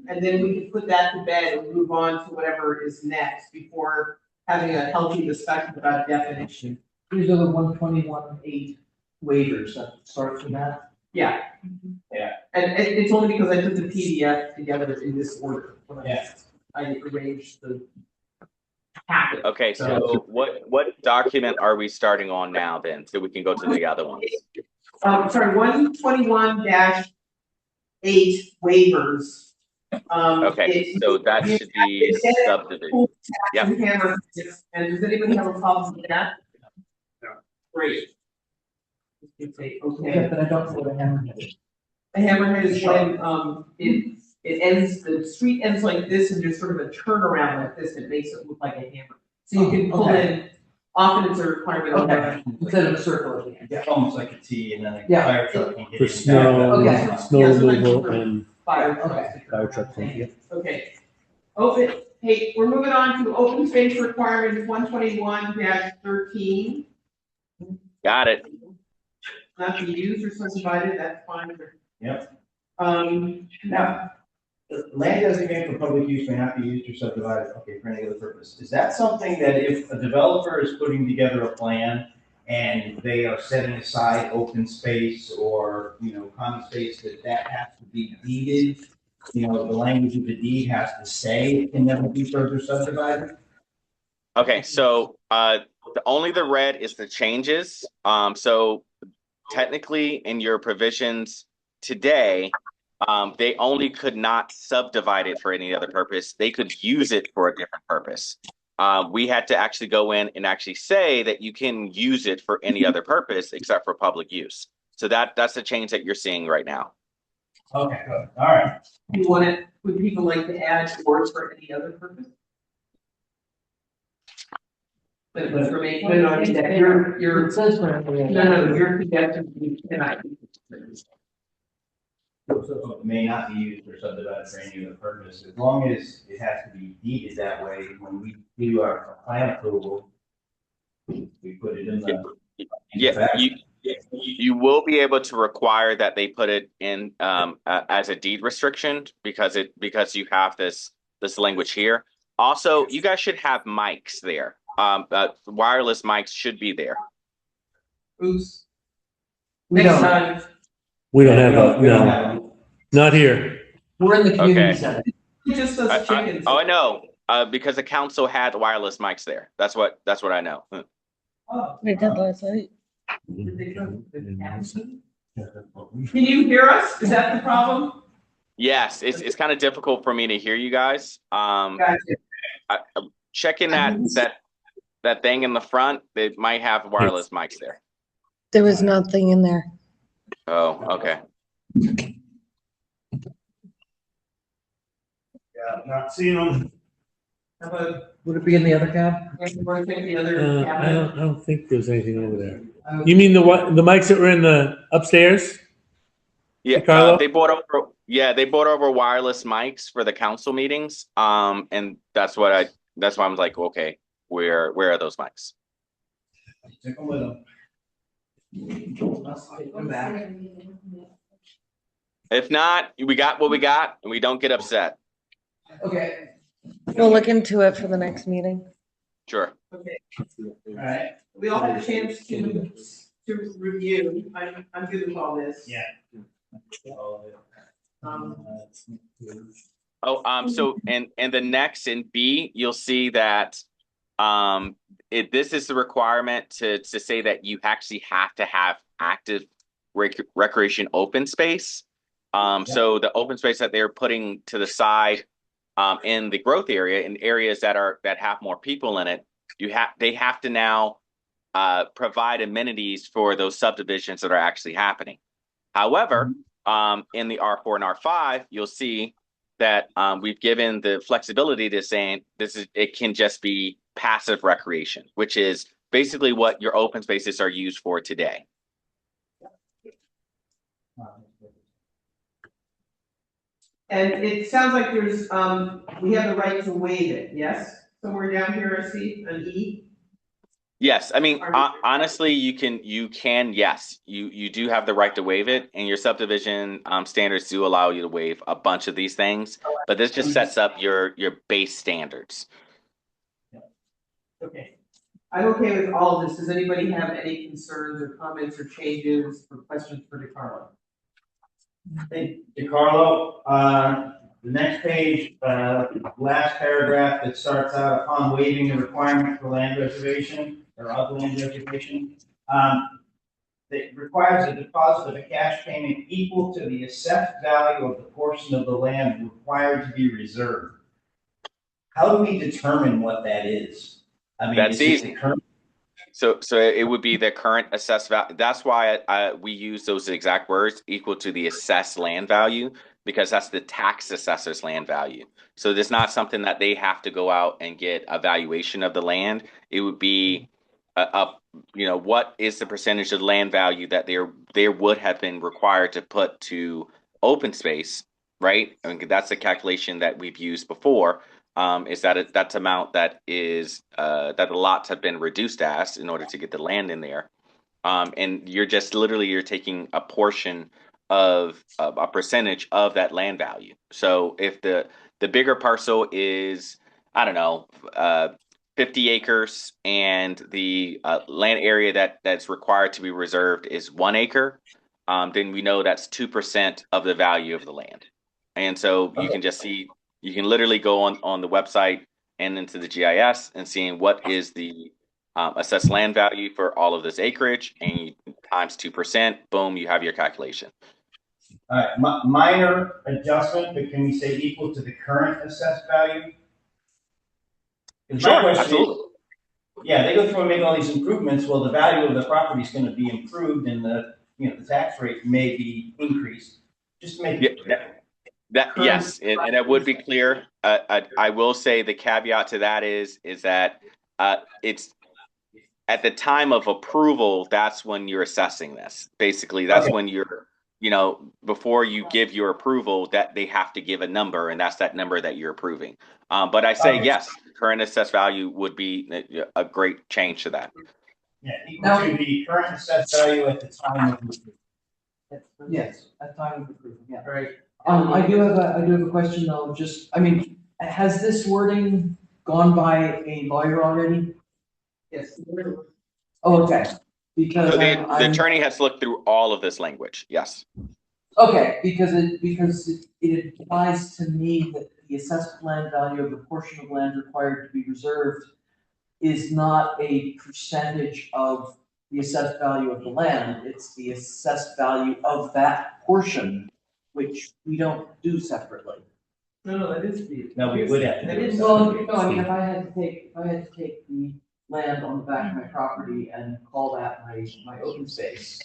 and then we can put that to bed and move on to whatever is next before having a healthy discussion about definition. These are the 121.8 waivers that start from that. Yeah. Yeah. And it's only because I put the PDF together in this order. Yeah. I arranged the packet. Okay, so what document are we starting on now then, so we can go to the other ones? Sorry, 121-8 waivers. Okay, so that should be subdivision. Yeah. And does anybody have a problem with that? No. Great. Okay. Yeah, but I don't know what a hammerhead is. A hammerhead is when it ends, the street ends like this, and there's sort of a turnaround like this that makes it look like a hammer. So you can pull in. Often it's a requirement. Okay. Instead of a circle at the end. It's almost like a T, and then a Yeah. fire truck can get For in. snow, Okay. snow Yeah, so removal like- and Fire trucks, yeah. Okay. Hey, we're moving on to open space requirements 121-13. Got it. Not to be used or subdivided, that's fine. Yep. Now, Land designated for public use may not be used or subdivided, okay, for any other purpose. Is that something that if a developer is putting together a plan and they are setting aside open space or, common space, that has to be deeded? The language of the deed has to say it can never be further subdivided? Okay, so only the red is the changes. So technically in your provisions today, they only could not subdivide it for any other purpose. They could use it for a different purpose. We had to actually go in and actually say that you can use it for any other purpose except for public use. So that's the change that you're seeing right now. Okay, good, all right. would people like to add words for any other purpose? But for me, no, you're, It says for. no, you're suggesting you cannot. So it may not be used or subdivided for any other purpose, as long as it has to be deeded that way. When we do our plan approval, we put it in the. Yeah, you will be able to require that they put it in as a deed restriction because you have this language here. Also, you guys should have mics there. Wireless mics should be there. Oops. We Next don't. time. we don't have We don't no, have- not here. We're in the community Okay. center. He just does chickens. I know. Because the council had wireless mics there. That's what I know. Oh. We did last night. Can you hear us? Is that the problem? Yes, it's kind of difficult for me to hear you guys. Gotcha. Checking that that thing in the front, they might have wireless mics there. There was nothing in there. Oh, okay. Yeah, not seeing them. How about, Would it be in the other cab? we're taking the other I cabinet? don't think there's anything over there. You mean the mics that were in the upstairs? Yeah, Carlo? they bought over wireless mics for the council meetings. And that's why I'm like, okay, where are those mics? Take them with them. Let's take them back. If not, we got what we got, and we don't get upset. Okay. We'll look into it for the next meeting. Sure. Okay, Alright, we all had a chance to review, I'm good with all this. yeah. Um, Oh, so and the next in B, you'll see that this is the requirement to say that you actually have to have active recreation open space. So the open space that they're putting to the side in the growth area, in areas that have more people in it, they have to now provide amenities for those subdivisions that are actually happening. However, in the R4 and R5, you'll see that we've given the flexibility to saying it can just be passive recreation, which is basically what your open spaces are used for today. And it sounds like there's, we have the right to waive it, yes? Somewhere down here, I see an E. Yes, I mean, honestly, you can, yes, you do have the right to waive it, and your subdivision standards do allow you to waive a bunch of these things, but this just sets up your base standards. Okay. I'm okay with all of this. Does anybody have any concerns or comments or changes or questions for DeCarlo? Hey, DeCarlo, the next page, last paragraph that starts out upon waiving the requirement for land reservation or of land reservation, that requires a deposit of a cash payment equal to the assessed value of the portion of the land required to be reserved. How do we determine what that is? I mean, That's is it easy. the current? So it would be the current assessed value. That's why we use those exact words, equal to the assessed land value, because that's the tax assessor's land value. So there's not something that they have to go out and get a valuation of the land. It would be what is the percentage of the land value that there would have been required to put to open space, right? I mean, that's the calculation that we've used before. Is that that's amount that is that the lots have been reduced as in order to get the land in there, and you're just literally taking a portion of a percentage of that land value. So if the bigger parcel is, I don't know, 50 acres, and the land area that's required to be reserved is 1 acre, then we know that's 2% of the value of the land, and so you can just see. You can literally go on the website and into the GIS and seeing what is the assessed land value for all of this acreage, and you times 2%, boom, you have your calculation. All right, minor adjustment, but can we say equal to the current assessed value? Sure, absolutely. Yeah, they go through and make all these improvements. Well, the value of the property is going to be improved, and the tax rate may be increased. Just to make it clear. Yes, and it would be clear. I will say the caveat to that is that it's at the time of approval. That's when you're assessing this. Basically, that's when you're, before you give your approval, that they have to give a number, and that's that number that you're approving. But I say yes, current assessed value would be a great change to that. Yeah, equal to the current assessed value at the time of approval. Yes, at time of approval, yeah. Right. I do have a question though, has this wording gone by a lawyer already? Yes. Oh, okay, because So the attorney has looked through all of this language. Yes. okay, because it implies to me that the assessed land value of the portion of land required to be reserved is not a percentage of the assessed value of the land, it's the assessed value of that portion, which we don't do separately. No, that is the. No, we would have to. That is. Well, no, I mean, if I had to take the land on the back of my property and call that my open space.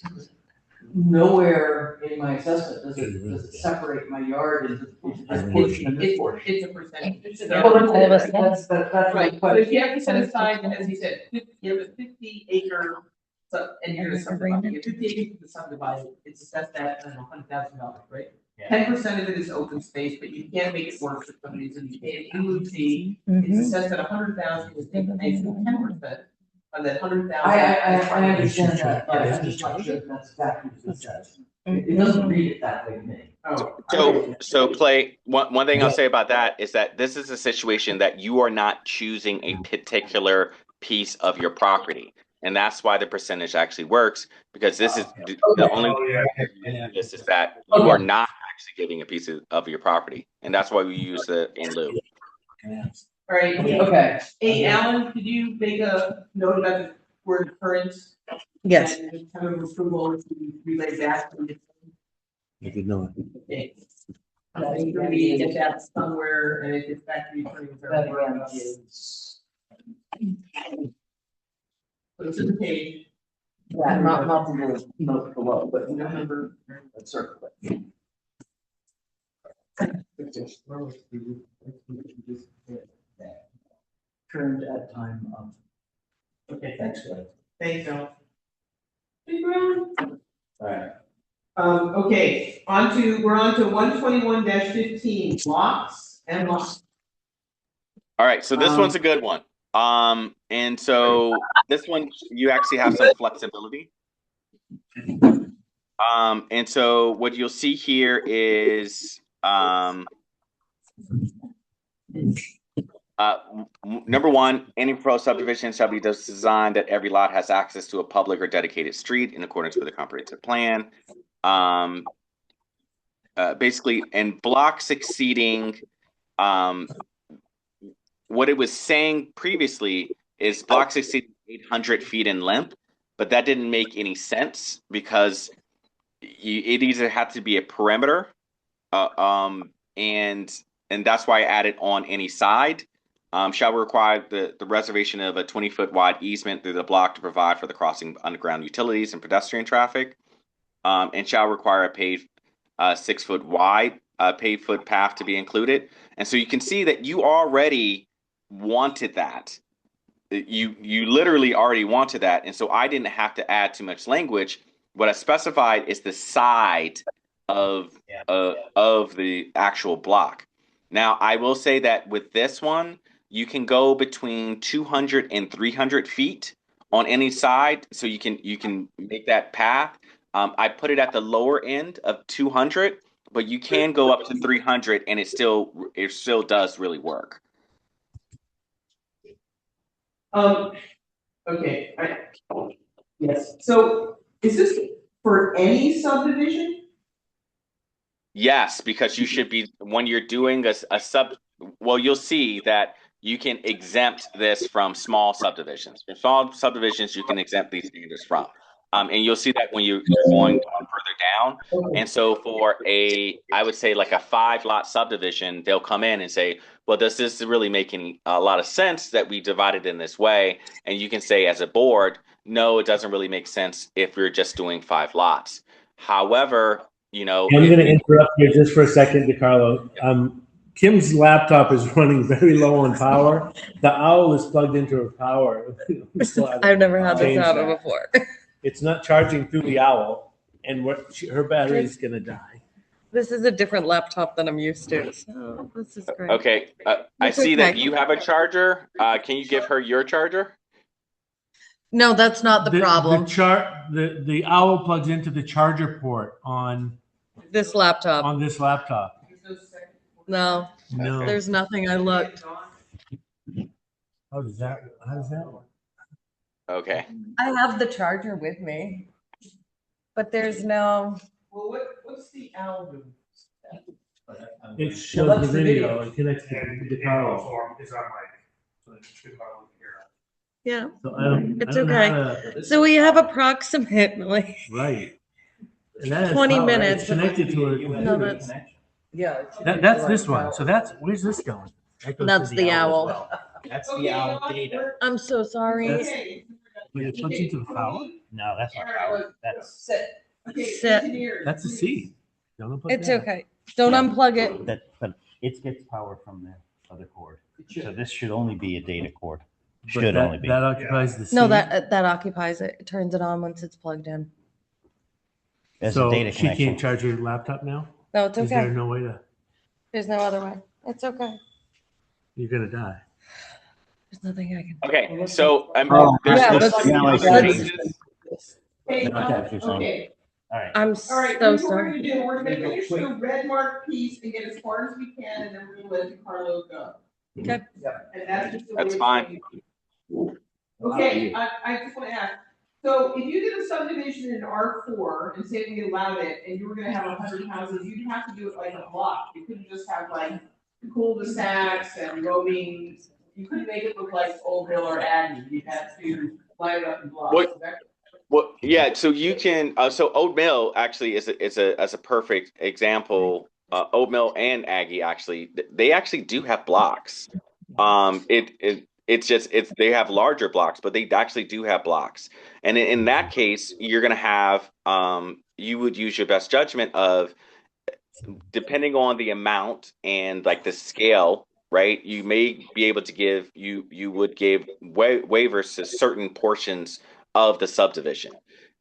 Nowhere in my assessment does it separate my yard into this portion and this portion. It's a percentage. That's Right, the but if question. you have to set aside, as you said, you have a 50-acre, and you're gonna subdivide, you have 50 acres to subdivide, it's assessed at, I don't know, $100,000, right? 10% of it is open space, but you can't make it work for some reason, you pay an in lieu fee, it's assessed at 100,000, it's taken 10% of that 100,000. I understand that, but I'm just not sure if that's exactly what it says. It doesn't read it that way to me. Oh, So Clay, one thing I'll say about that is that this is a situation that you are not choosing a particular piece of your property. And that's why the percentage actually works, because this is the only this is that you are not actually getting a piece of your property. And that's why we use the in lieu. All right, Okay. hey, Alan, could you make a note about the word current? Yes. And have an approval to relay that to the. I did not. Okay. I think we need to get that somewhere and it gets back to you. That is. So it's in the page. Yeah, not the little note below, but November, let's circle it. Turned at time of. Okay, Thanks, Glenn. thanks, Alan. Hey, Brown. Alright. Okay, we're on to 121-15, blocks and lots. All right, so this one's a good one. And so this one you actually have some flexibility. And so what you'll see here is number one, any proposed subdivision shall be designed that every lot has access to a public or dedicated street in accordance with the comprehensive plan. Basically, and blocks exceeding what it was saying previously is blocks exceeding 800 feet in length, but that didn't make any sense because it either had to be a perimeter, and that's why I added on any side. Shall require the reservation of a 20-foot wide easement through the block to provide for the crossing of underground utilities and pedestrian traffic, and shall require a paved 6-foot wide paved footpath to be included. And so you can see that you already wanted that. You literally already wanted that, and so I didn't have to add too much language. What I specified is the side of the actual block. Now, I will say that with this one, you can go between 200 and 300 feet on any side, so you can make that path. I put it at the lower end of 200, but you can go up to 300, and it still does really work. Okay, yes, so is this for any subdivision? Yes, because you should be, when you're doing a well, you'll see that you can exempt this from small subdivisions. For small subdivisions, you can exempt these standards from. And you'll see that when you're going further down. And so for I would say like a 5-lot subdivision, they'll come in and say, well, does this really make a lot of sense that we divide it in this way? And you can say as a board, no, it doesn't really make sense if we're just doing 5 lots. However, I'm going to interrupt you just for a second, DeCarlo. Kim's laptop is running very low on power. The owl is plugged into her power. I've never had this happen before. It's not charging through the owl, and her battery is going to die. This is a different laptop than I'm used to. So this is great. Okay, I see that you have a charger. Can you give her your charger? No, that's not the problem. The owl plugs into the charger port on This laptop. on this laptop. No, No. there's nothing. I looked. How does that work? Okay. I have the charger with me, but there's no. Well, what's the album? It shows the video. It connects to the car. Is on mic. So it should probably hear it. Yeah, So I don't, It's I don't know okay. how to- so we have approximately. Right. And that is 20 power. minutes. It's connected to a computer. No, that's. Yeah. That's this one. So where's this going? That goes That's to the as owl. well. That's Okay, the you know owl what? data. We're- I'm so sorry. Okay. Wait, it puts into the power? No, that's not power. That's, Sit. Okay, Sit. engineers, That's a please. C. Don't unplug It's that. okay. Don't unplug it. but it gets power from the other cord. It should. So this should only be a data cord. But Should that- only be. That occupies the C. No, that occupies it. It turns it on once it's plugged in. As a So data she connection. can't charge her laptop now? No, it's Is there okay. no way to, There's no other way. It's okay. you're gonna die. There's nothing I can. Okay, so there's Yeah, this- let's- yeah, like, let's- changes. Okay, No, I got what you're saying. okay, All right. I'm all right, so here's what we're sorry. gonna do, we're gonna finish the red mark piece and get as far as we can, and then we're gonna let Carlo go. Okay. And that's just the That's way fine. Okay, I just wanna ask, so if you did a subdivision in R4 and say we allowed it, and you were gonna have 100 houses, you'd have to do it like a block, you couldn't just have like cul-de-sacs and roaming, you couldn't make it look like Old Mill or Aggie, you'd have to line it up in blocks. What- Is that- Well, yeah, so you can, so Old Mill actually is a perfect example. Old Mill and Aggie actually, they actually do have blocks. They have larger blocks, but they actually do have blocks. And in that case, you're gonna have, you would use your best judgment of, depending on the amount and like the scale, right? You may be able to give, you would give waivers to certain portions of the subdivision.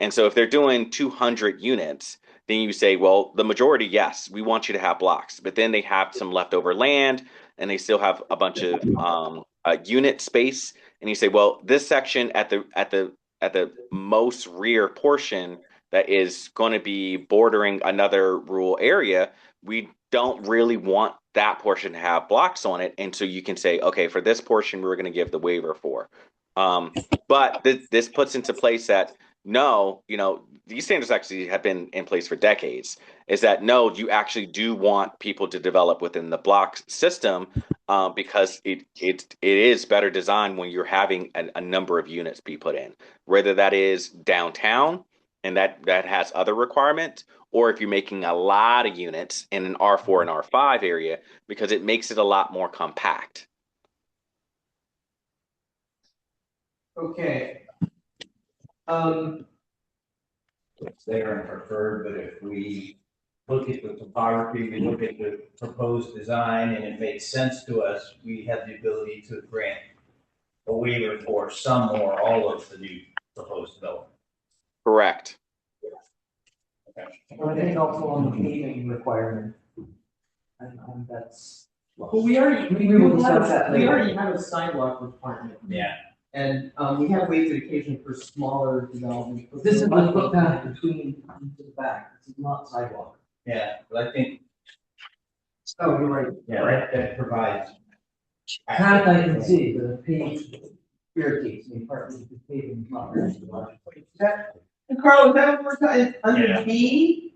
And so if they're doing 200 units, then you say, well, the majority, yes, we want you to have blocks, but then they have some leftover land and they still have a bunch of unit space. And you say, well, this section at the most rear portion that is going to be bordering another rural area, we don't really want that portion to have blocks on it. And so you can say, okay, for this portion, we're going to give the waiver for. But this puts into place that no, these standards actually have been in place for decades, is that no, you actually do want people to develop within the block system, because it is better designed when you're having a number of units be put in, whether that is downtown and that has other requirements, or if you're making a lot of units in an R4 and R5 area, because it makes it a lot more compact. Okay. It's there and preferred, but if we look at the topography, we look at the proposed design, and it makes sense to us, we have the ability to grant a waiver for some or all of the new proposed development. Correct. I think also on the paving requirement. And that's. Well, we already will discuss that later. already have a sidewalk requirement. Yeah. And, we have waived occasion for smaller development. This is the footpath between to the back, this is not sidewalk. Yeah, but I think, Oh, you're right. yeah, that provides. Path I can see, but the page irritates me partly because paving is not very large. And Carl, is that what we're talking, under Yeah. B,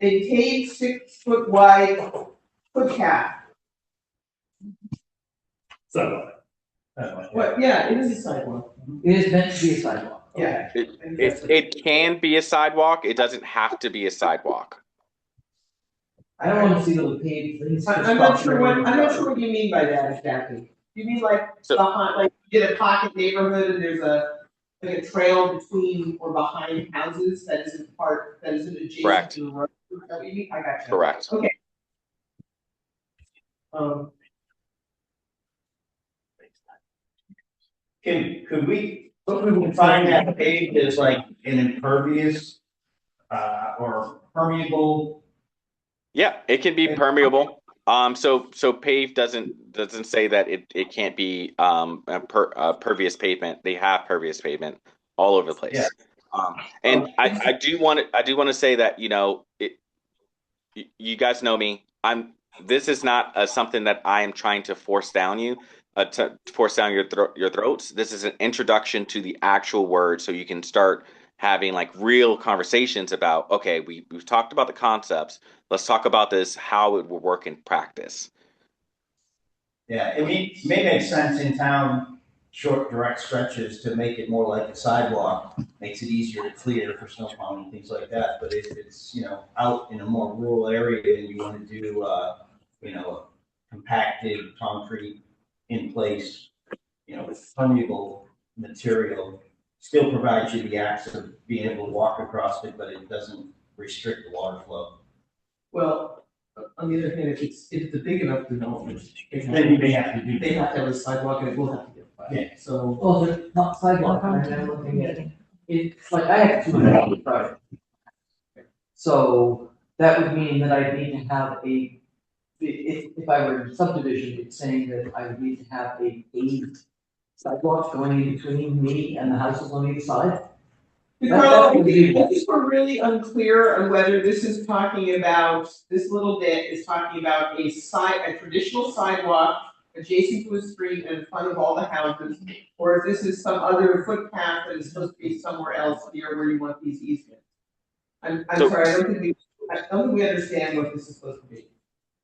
a paved 6 foot wide footpath? So, What, yeah, it is a sidewalk. It is meant to be a sidewalk. Yeah. It can be a sidewalk. It doesn't have to be a sidewalk. I don't want to see the paved things. I'm not sure what you mean by that exactly. You mean like So- behind, like you get a pocket neighborhood and there's like a trail between or behind houses that isn't adjacent Correct. to the road? Is that what you mean? I got you. Correct. Okay. Could we find that paved as like an impervious, or permeable? Yeah, it can be permeable. So paved doesn't say that it can't be pervious pavement. They have pervious pavement all over the place. Yeah. And I do want to say that you guys know me. This is not something that I am trying to force down you. To force down your throats. This is an introduction to the actual word, so you can start having like real conversations about, okay, we've talked about the concepts. Let's talk about this, how it will work in practice. Yeah, it may make sense in town, short direct stretches to make it more like a sidewalk. Makes it easier to clear for snow plowing and things like that. But if it's, out in a more rural area and you want to do, compacted concrete in place, permeable material, still provides you the access of being able to walk across it, but it doesn't restrict the water flow. Well, on the other hand, if it's a big enough development, Then you may have to do. they have to have a sidewalk and it will have to get flat. Yeah. So, Well, they're not sidewalk, I'm looking at, it's like, I have 2 houses project. So that would mean that I need to have if I were in subdivision, it's saying that I would need to have a paved sidewalk going in between me and the houses on either side. Carl, I think we're really unclear on whether this is talking about, this little bit is talking about a traditional sidewalk adjacent to a street and in front of all the houses, or if this is some other footpath that is supposed to be somewhere else near where you want these easements. I'm sorry, I don't think we understand what this is supposed to be.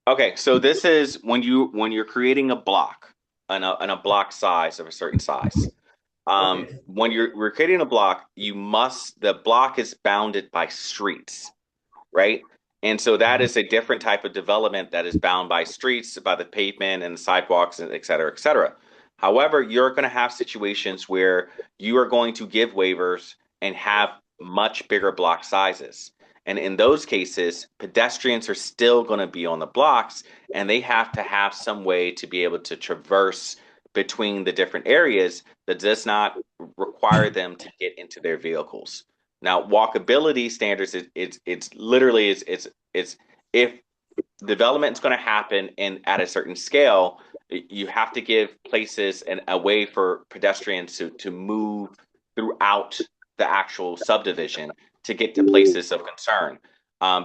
Okay, so this is when you're creating a block and a block size of a certain size. When we're creating a block, the block is bounded by streets, right? And so that is a different type of development that is bound by streets, by the pavement and the sidewalks, and et cetera, et cetera. However, you're going to have situations where you are going to give waivers and have much bigger block sizes. And in those cases, pedestrians are still going to be on the blocks, and they have to have some way to be able to traverse between the different areas that does not require them to get into their vehicles. Now, walkability standards, it's literally if development is going to happen at a certain scale, you have to give places and a way for pedestrians to move throughout the actual subdivision to get to places of concern.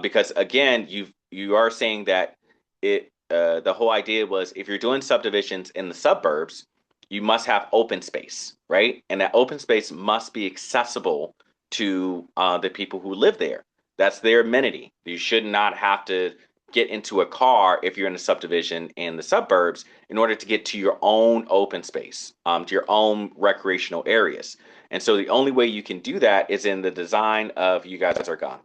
Because again, you are saying that the whole idea was if you're doing subdivisions in the suburbs, you must have open space, right? And that open space must be accessible to the people who live there. That's their amenity. You should not have to get into a car if you're in a subdivision in the suburbs in order to get to your own open space, to your own recreational areas. And so the only way you can do that is in the design of You Guys Are Gone.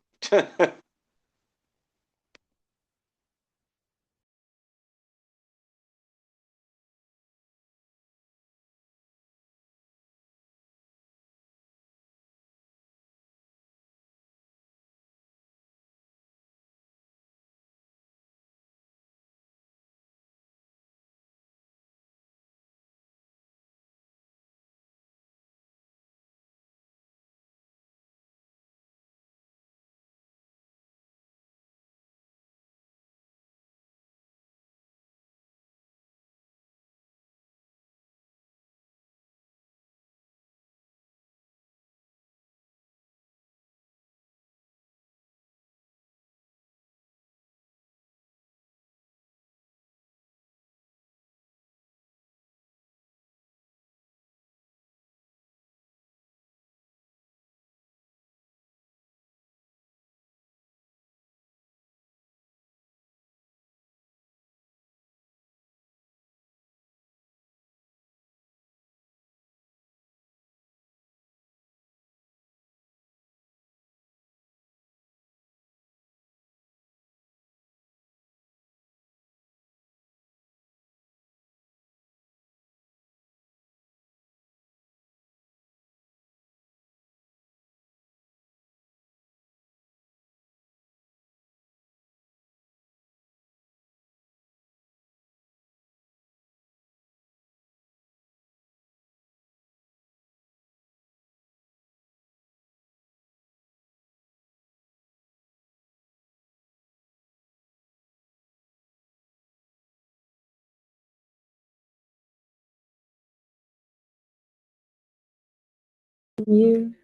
You.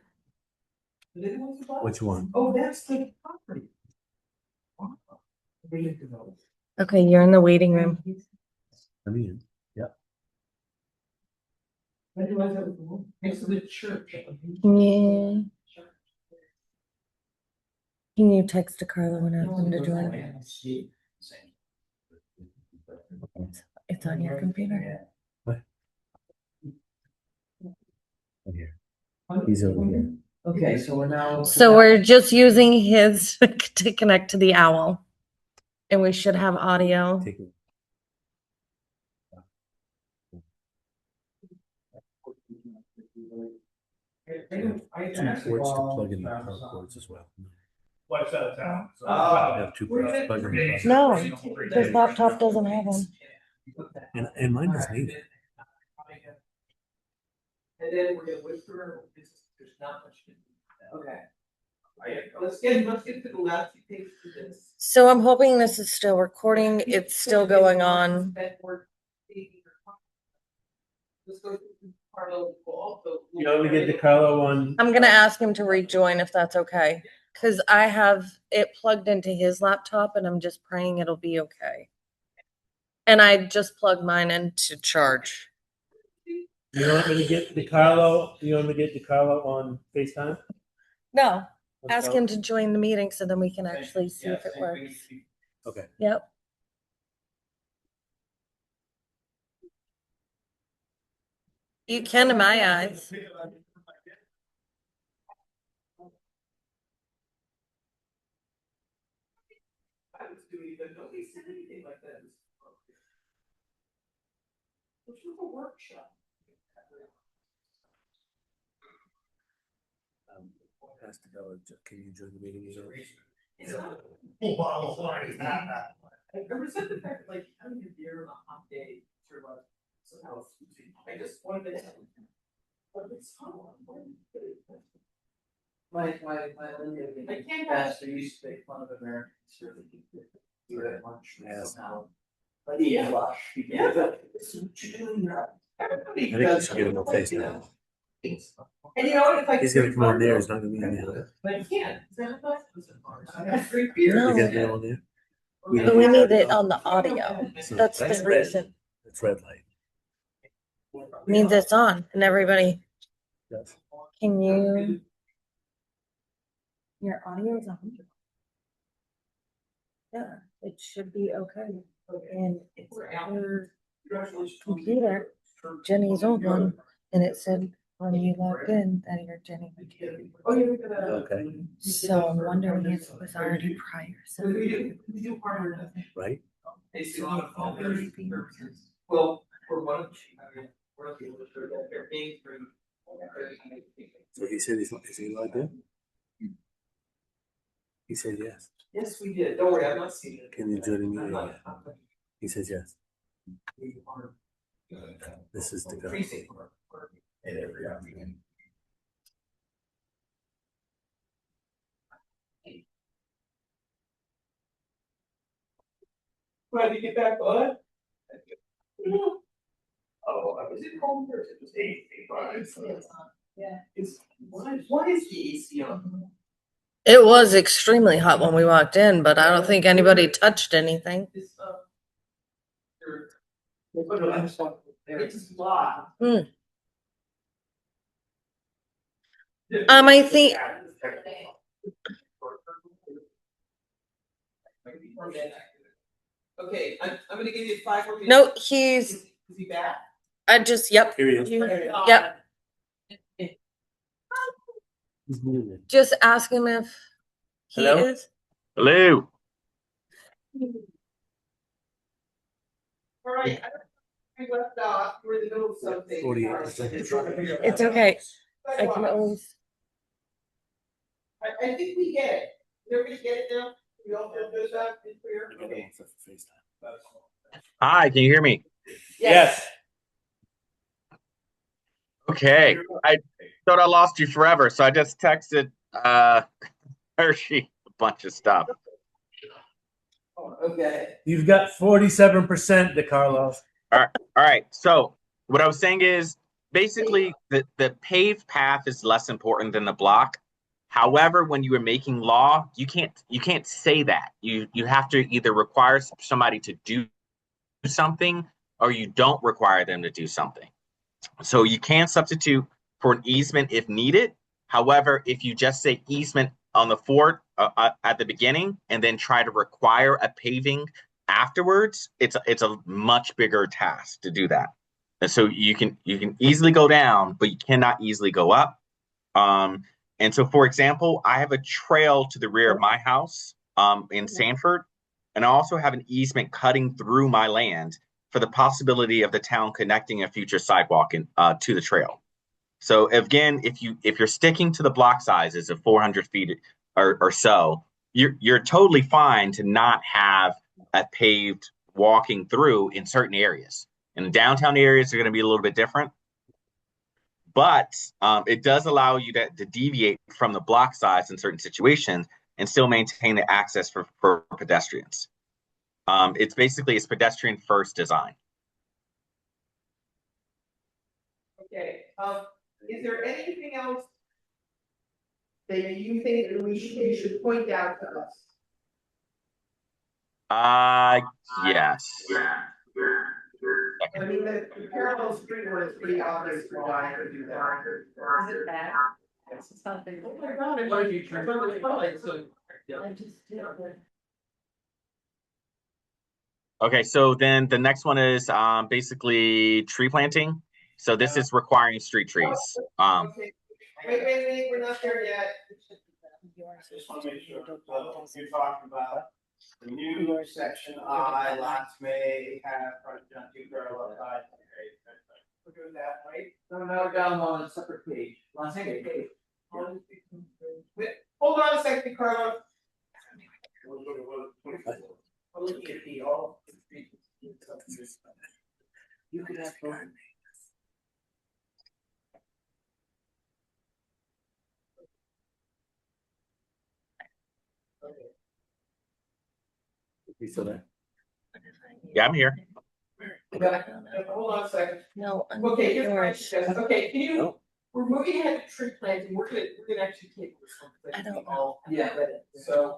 Which one? Oh, that's the property. Wow. Really developed. Okay, you're in the waiting room. I mean, I realized that was the one next to the church. Yeah. Can you text to Carla when I ask them to join? It's on your computer. he's over here. Okay, so we're now. So we're just using his to connect to the owl. And we should have audio. Take it. Two ports to plug in the power cords as well. What's out of town? So- I have 2 ports to plug in the power. No, his laptop doesn't have one. And mine doesn't either. And then we're gonna whisper, there's not much. Okay. Let's get to the last few pages of this. So I'm hoping this is still recording. It's still going on. Let's go through Carlo also. You want me to get DeCarlo on? I'm gonna ask him to rejoin if that's okay. Cause I have it plugged into his laptop and I'm just praying it'll be okay. And I just plugged mine in to charge. You want me to get DeCarlo? You want me to get DeCarlo on FaceTime? No, ask him to join the meeting so then we can actually see if it works. Okay. Yep. You can in my eyes. I was doing that, nobody said anything like that. Which was a workshop. Pastor Bella, can you join the meeting? Full bottle of wine. I resent the fact that like having a beer on a hot day, sort of somehow, I just wanted to. But it's so. My I can't. pastor used to make fun of Americans for you at lunch Yes. now. But he blush. Yeah. I think you should get him on FaceTime. And you know what, if I. He's gonna come on there. He's not gonna be on there. But I can't. I have 3 beers. No. You gotta get on there. But we need it on the audio. That's the reason. It's red light. Means it's on and everybody, Yes. can you? Your audio is on. Yeah, it should be okay. And it's your computer, Jenny's old one, and it said when you logged in that you're Jenny. Okay. So I'm wondering if it was already prior. So We do part of it. Right? They see a lot of phone purposes. Well, for one of them, we're able to show that they're paying for. So he said is he logged in? He said yes. Yes, we did. Don't worry, I'm not seeing it. Can you join the I'm meeting? not. He says yes. We are This is the guy. precinct. Glad to get back on. Oh, I was at home first. It was 8:05. Yeah. It's why is the AC on? it was extremely hot when we walked in, but I don't think anybody touched anything. It's It's locked. I think Okay, I'm gonna give you 5 more minutes. no, Is he back? I just, yep. Here he is. Yep. He's muted. Just ask him if he Hello? is. Hello. All right. We left off, we're in the middle of something. 48%. It's okay. I can always. I think we get it. They're gonna get it now. We all feel good about it, it's clear. Another Okay. one for FaceTime. Hi, can you hear me? Yes. Okay. I thought I lost you forever, so I just texted Hershey a bunch of stuff. Okay. You've got 47%, DeCarlo. All right. So what I was saying is basically the paved path is less important than the block. However, when you are making law, you can't say that. You have to either require somebody to do something or you don't require them to do something. So you can substitute for an easement if needed. However, if you just say easement on the fort at the beginning and then try to require a paving afterwards, it's a much bigger task to do that. And so you can easily go down, but you cannot easily go up. And so, for example, I have a trail to the rear of my house in Sanford, and I also have an easement cutting through my land for the possibility of the town connecting a future sidewalk to the trail. So again, if you're sticking to the block sizes of 400 feet or so, you're totally fine to not have a paved walking through in certain areas. And downtown areas are going to be a little bit different, but it does allow you to deviate from the block size in certain situations and still maintain the access for pedestrians. It's pedestrian first design. Okay, is there anything else that you think that you should point out to us? Yes. I mean, the parallel street one is pretty obvious why I do that. Is it bad? It's something. Oh my God, I love you, turn on the light, so. I just did it. Okay, so then the next one is basically tree planting. So this is requiring street trees. Okay. Wait, we're not there yet. Just want to make sure, you're talking about the new section I last May had front John T. parallel side. We're doing that, right? No, down on a separate page. On a second page. Wait, hold on a second, Carla. I'm looking at the all. You could have both. You still there? Yeah, I'm here. Hold on a second. No. Okay, here's my suggestion. Okay, can you, No. we're moving ahead to tree planting. We're gonna actually take this one. I don't know. Yeah, so.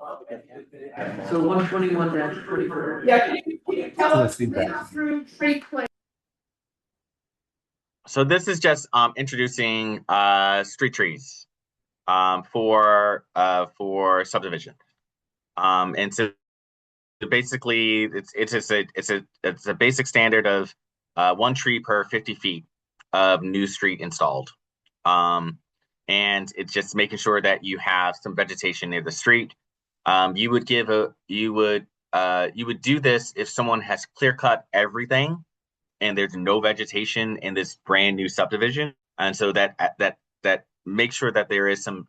So 121-24. Yeah, can you tell us through tree planting? So this is just introducing street trees for subdivision. And so basically it's a basic standard of 1 tree per 50 feet of new street installed. And it's just making sure that you have some vegetation near the street. You would do this if someone has clear cut everything and there's no vegetation in this brand new subdivision. And so that makes sure that there is some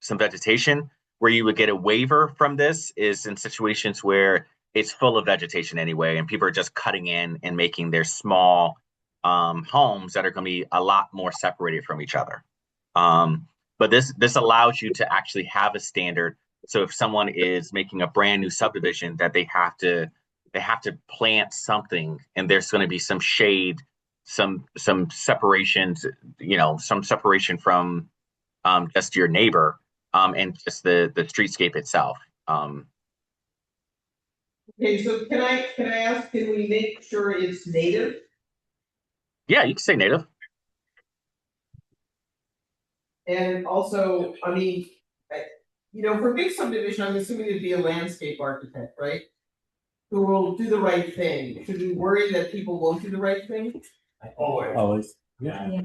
vegetation. Where you would get a waiver from this is in situations where it's full of vegetation anyway, and people are just cutting in and making their small homes that are going to be a lot more separated from each other. But this allows you to actually have a standard. So if someone is making a brand new subdivision, that they have to plant something, and there's going to be some shade, some separations, some separation from just your neighbor. And just the streetscape itself. Okay, so can I ask, can we make sure it's native? Yeah, you can say native. And also, I mean, for big subdivision, I'm assuming it'd be a landscape architect, right? Who will do the right thing. Should we worry that people won't do the right thing? Always. Yeah.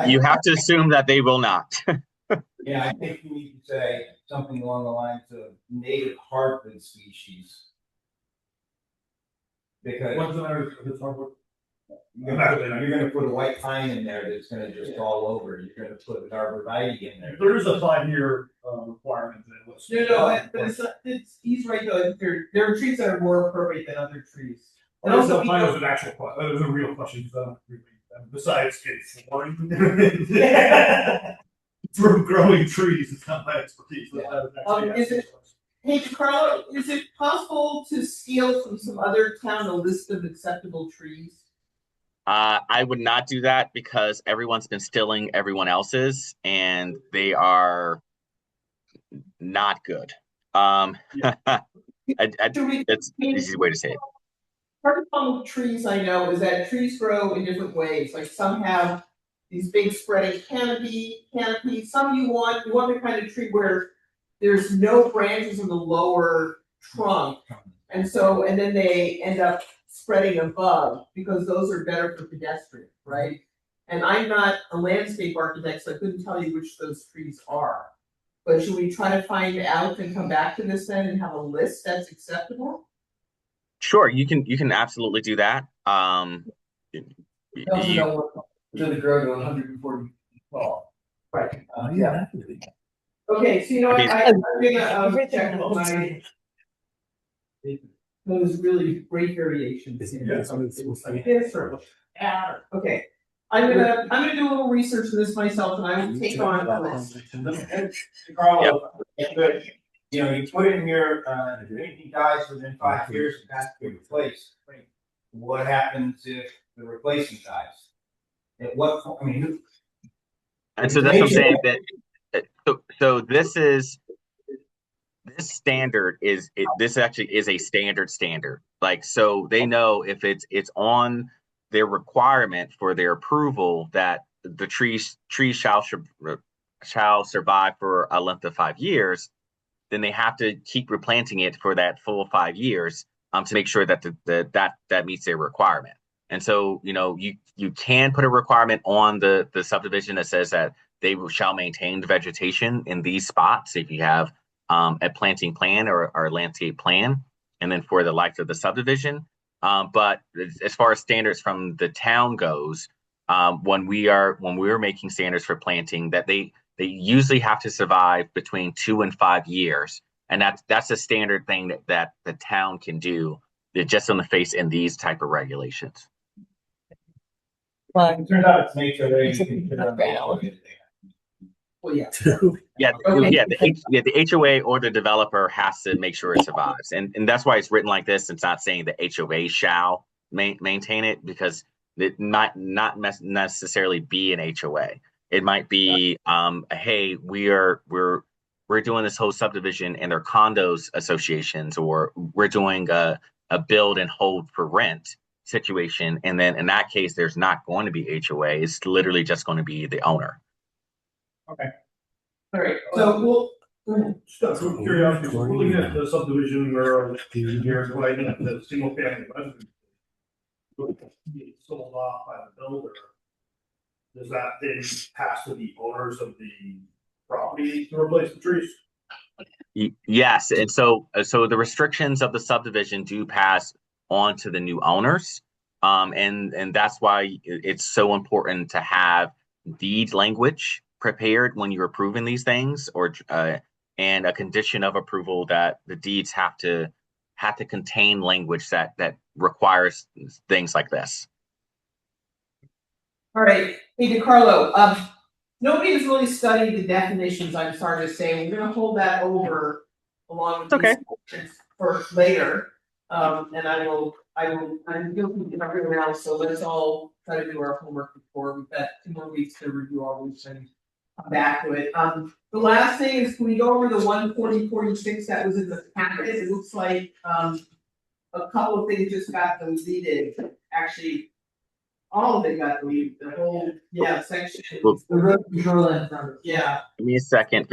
You have to assume that they will not. Yeah, I think you need to say something along the lines of native hardwood species. Because What's the matter with this hardwood? you're gonna put a white pine in there that's gonna just fall over. You're gonna put an arborvitae in there. There is a 5-year requirement that was. But he's right though, there are trees that are more appropriate than other trees. And Also, also, pine was an actual question, it was a real question, besides it's boring. From growing trees, it's not my expertise. But that was actually is it- Hey, Carla, is it possible to steal from some other town a list of acceptable trees? I would not do that because everyone's been stealing everyone else's, and they are not good. It's an easy way to say it. Part of the problem with trees I know is that trees grow in different ways, like some have these big spreading canopies, some you want the kind of tree where there's no branches in the lower trunk. And then they end up spreading above because those are better for pedestrians, right? And I'm not a landscape architect, so I couldn't tell you which those trees are. But should we try to find out and come back to this then and have a list that's acceptable? Sure, you can absolutely do that. They also You- don't want to grow to 140 tall. Right. Yeah. Okay, so you know what, Okay. I'm gonna check with my. Those really great variations. in Yeah. this. It's like this or, okay. I'm gonna do a little research for this myself and I will take on this. Carlo, you know, you put in here, if anything dies within 5 years, it has to be replaced. What happens if the replacement dies? At what, I mean, And so that's what I'm saying that, so this standard this actually is a standard. Like, so they know if it's on their requirement for their approval that the trees shall survive for a length of 5 years, then they have to keep replanting it for that full 5 years to make sure that that meets their requirement. And so, you know, you can put a requirement on the subdivision that says that they shall maintain the vegetation in these spots if you have a planting plan or a landscape plan, and then for the life of the subdivision. But as far as standards from the town goes, when we're making standards for planting, that they usually have to survive between 2 and 5 years, and that's a standard thing that the town can do. Just on the face in these type of regulations. it turns out it's an HOA. Well, yeah. Yeah, Okay. the HOA or the developer has to make sure it survives, and that's why it's written like this. It's not saying the HOA shall maintain it, because it might not necessarily be an HOA. It might be, hey, we're doing this whole subdivision and they're condos associations, or we're doing a build and hold for rent situation, and then in that case, there's not going to be HOA. It's literally just going to be the owner. Okay. All right, so we'll, go ahead. Just out of curiosity, we're looking at the subdivision where here's what I think the single family residence. Sold off by the builder. Does that then pass to the owners of the property to replace the trees? Yes, and so the restrictions of the subdivision do pass on to the new owners, and that's why it's so important to have deed language prepared when you're approving these things, or and a condition of approval that the deeds have to contain language that requires things like this. All right, hey, DeCarlo, nobody has really studied the definitions, I'm sorry to say, we're gonna hold that over along with these questions for later. And I'm guilty of everyone else, so let's all try to do our homework before we've got 2 more weeks to review all these things. Come back to it. The last thing is, can we go over the 140-46 that was in the packet? It looks like, a couple of things just got deleted, actually. All of it got deleted, the whole, section. Well, The road shoreline frontage. Yeah, Give me a second,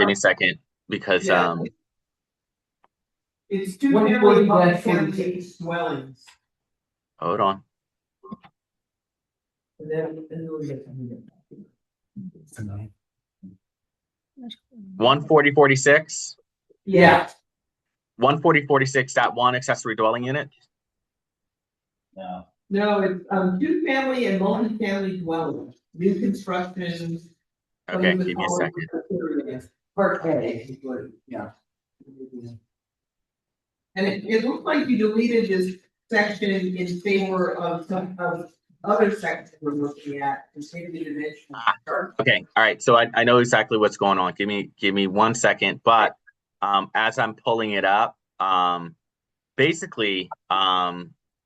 because Yeah. it's 2 140 family dash multi-family 46. dwellings. hold on. And then we'll get to 140-46, Yeah, 140-46.1 accessory dwelling unit. no. no, it's 2 family and multi-family dwellings, new constructions. Okay, give me a second. Part A, yeah. And it looks like you deleted this section in favor of some of other sections we're looking at, and maybe the dimension. Okay, all right. So I know exactly what's going on. Give me 1 second. But as I'm pulling it up, basically,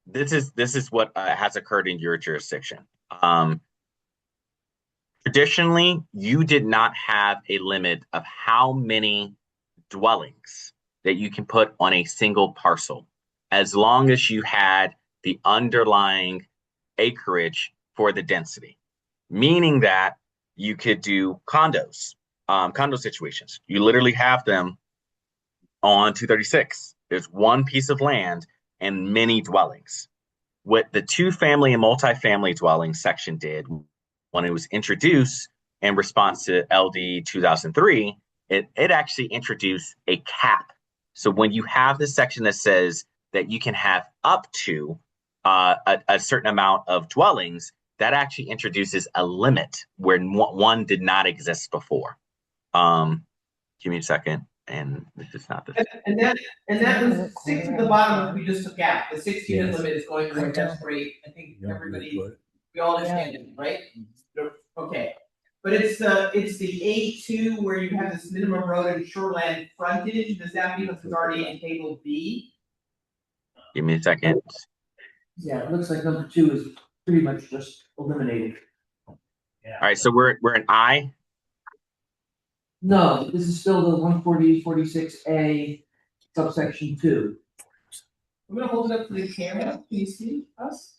this is what has occurred in your jurisdiction. Traditionally, you did not have a limit of how many dwellings that you can put on a single parcel, as long as you had the underlying acreage for the density, meaning that you could do condos, condo situations. You literally have them on 236. There's one piece of land and many dwellings. What the 2 family and multifamily dwelling section did when it was introduced in response to LD 2003, it actually introduced a cap. So when you have this section that says that you can have up to a certain amount of dwellings, that actually introduces a limit where one did not exist before. Give me a second, and this is not the. And that was 6 at the bottom, we just took out, the 6 unit limit is going away, that's great, I think everybody, we all understand it, right? Okay, but it's the A2 where you have this minimum road and shoreline frontage, does that mean it's already in table B? Give me a second. Yeah, it looks like number 2 is pretty much just eliminated. All right, so we're in I. No, this is still the 140-46A subsection 2. I'm gonna hold it up to the camera, can you see us?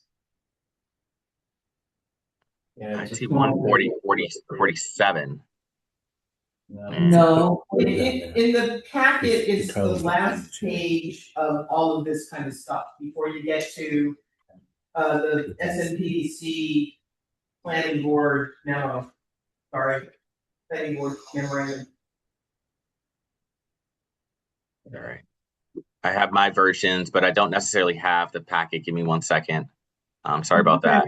Yeah, I just- see 140, 47. No, In the packet, it's the last page of all of this kind of stuff, before you get to the SNPDC planning board, no, sorry, planning board memorandum. All right. I have my versions, but I don't necessarily have the packet. Give me 1 second. Sorry about that.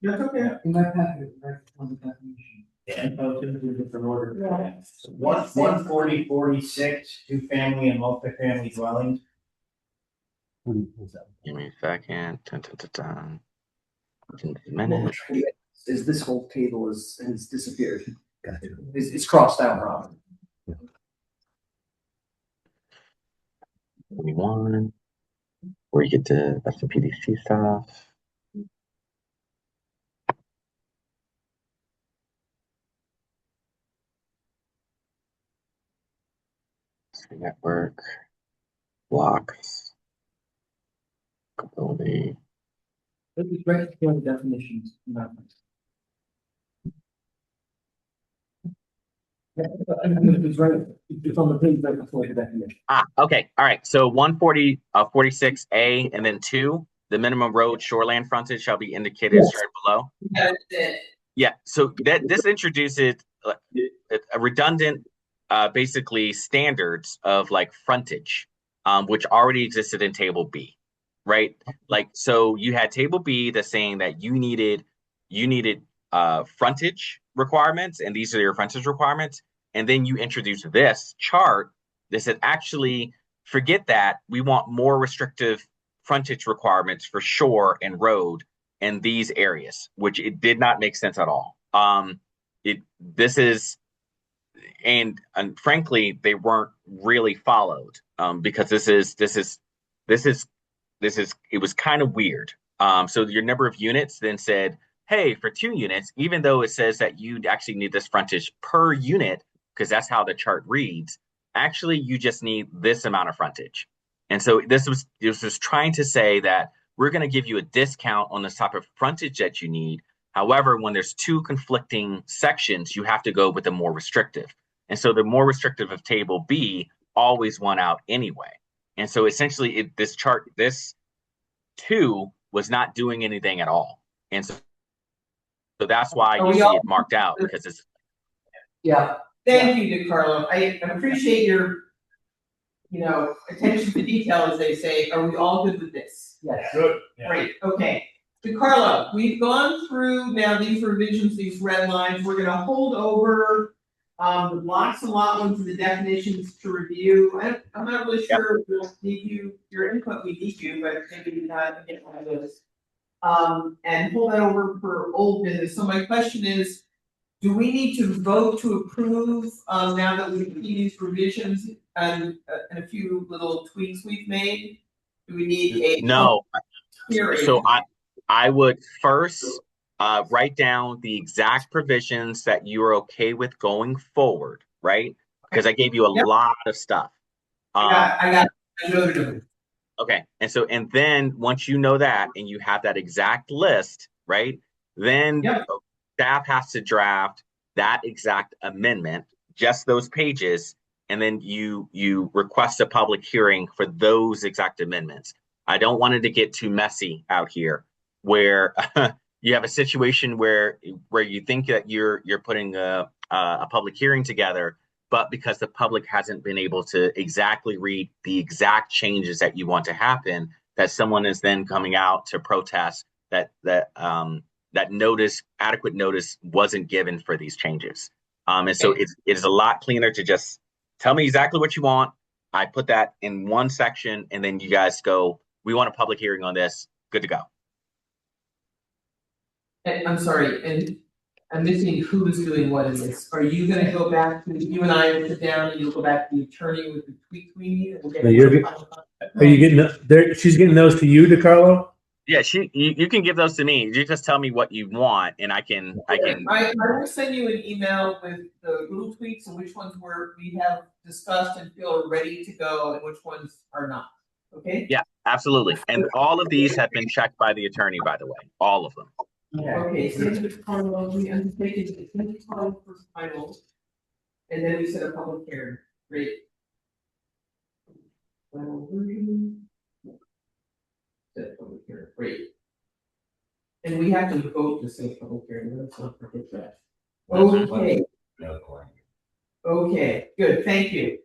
That's okay. in my packet, that's on the definition. Yeah, both in a different order. Yeah. So 140-46, two-family and multifamily dwellings. Give me a second. Dun, dun, dun, dun. Just a minute. Is this whole table has disappeared. It's crossed out, Rob. 21. Where you get to that's the PDC stuff. Network blocks ability. This is right before the definitions. It's right, it's on the page right before the definition. Okay. All right. So 140, 46A and then 2, the minimum road shoreland frontage shall be indicated Yes. right below. That's it. Yeah. So this introduces a redundant, basically standards of like frontage, which already existed in table B, right? Like, so you had table B that's saying that you needed frontage requirements, and these are your frontage requirements. And then you introduce this chart that said, actually, forget that. We want more restrictive frontage requirements for shore and road in these areas, which it did not make sense at all. And frankly, they weren't really followed, because it was kind of weird. So your number of units then said, hey, for 2 units, even though it says that you actually need this frontage per unit, because that's how the chart reads, actually you just need this amount of frontage. And so this was trying to say that we're going to give you a discount on the type of frontage that you need. However, when there's 2 conflicting sections, you have to go with the more restrictive. And so the more restrictive of table B always won out anyway. And so essentially this 2 was not doing anything at all. And so that's why you see it marked out, because it's. Yeah. Thank you, DeCarlo. I appreciate your, attention to detail, as they say. Are we all good with this? Yes. Good. Yeah. Great, okay. DeCarlo, we've gone through now these revisions, these red lines. We're gonna hold over the blocks and lot ones and the definitions to review. I'm not really sure if we'll need your input, we need you, but maybe not get one of those. And hold that over for old business. So my question is, do we need to vote to approve, now that we've seen these revisions and a few little tweaks we've made? Do we need a? No. Hearing? So I would first write down the exact provisions that you are okay with going forward, right? Because I gave you a lot of stuff. I noted them. Okay, and then once you know that and you have that exact list, right? Then staff has to draft that exact amendment, just those pages, and then you request a public hearing for those exact amendments. I don't want it to get too messy out here, where you have a situation where you think that you're putting a public hearing together, but because the public hasn't been able to exactly read the exact changes that you want to happen, that someone is then coming out to protest that that notice, adequate notice wasn't given for these changes. And so it's a lot cleaner to just tell me exactly what you want. I put that in one section, and then you guys go, we want a public hearing on this. Good to go. And I'm sorry, and I'm missing who's doing what in this. Are you gonna go back to, you and I will sit down and you'll go back to the attorney with the tweaks we need? And we'll get. No, Are you getting there? She's getting those to you, DeCarlo? Yeah, you can give those to me. You just tell me what you want, and I will send you an email with the little tweaks and which ones we have discussed and feel are ready to go and which ones are not. Okay? Yeah, absolutely. And all of these have been checked by the attorney, by the way, all of them. Okay, so Carlo, we undertake it, for final, and then we set a public hearing. Great. Final version. Set public hearing. Great. And we have to vote to set public hearing. That's not forget that. Okay. Okay, good. Thank you.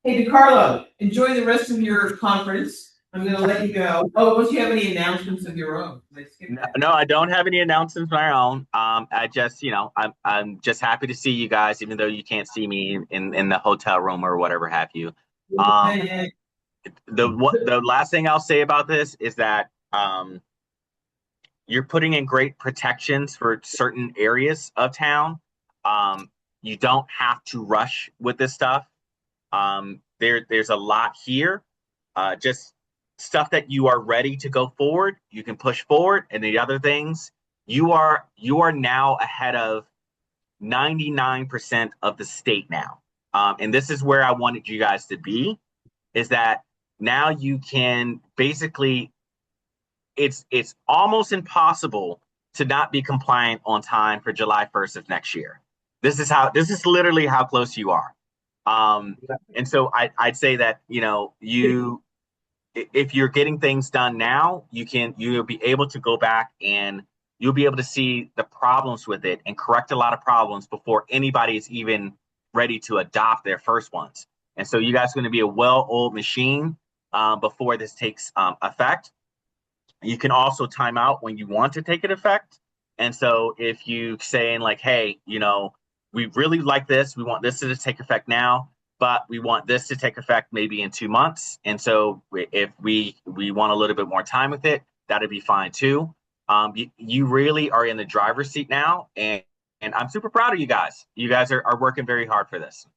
Hey, DeCarlo, enjoy the rest of your conference. I'm gonna let you go. Oh, unless you have any announcements of your own. No, I don't have any announcements of my own. I just, I'm just happy to see you guys, even though you can't see me in the hotel room or whatever have you. The last thing I'll say about this is that you're putting in great protections for certain areas of town. You don't have to rush with this stuff. There's a lot here. Just stuff that you are ready to go forward, you can push forward, and the other things, you are now ahead of 99% of the state now. And this is where I wanted you guys to be, is that now you can basically, it's almost impossible to not be compliant on time for July 1st of next year. This is literally how close you are. And so I'd say that, if you're getting things done now, you'll be able to go back and you'll be able to see the problems with it and correct a lot of problems before anybody is even ready to adopt their first ones. And so you guys are going to be a well-oiled machine before this takes effect. You can also time out when you want to take it effect. And so if you saying like, hey, we really like this, we want this to take effect now, but we want this to take effect maybe in 2 months. And so if we want a little bit more time with it, that'd be fine too. You really are in the driver's seat now, and I'm super proud of you guys. You guys are working very hard for this.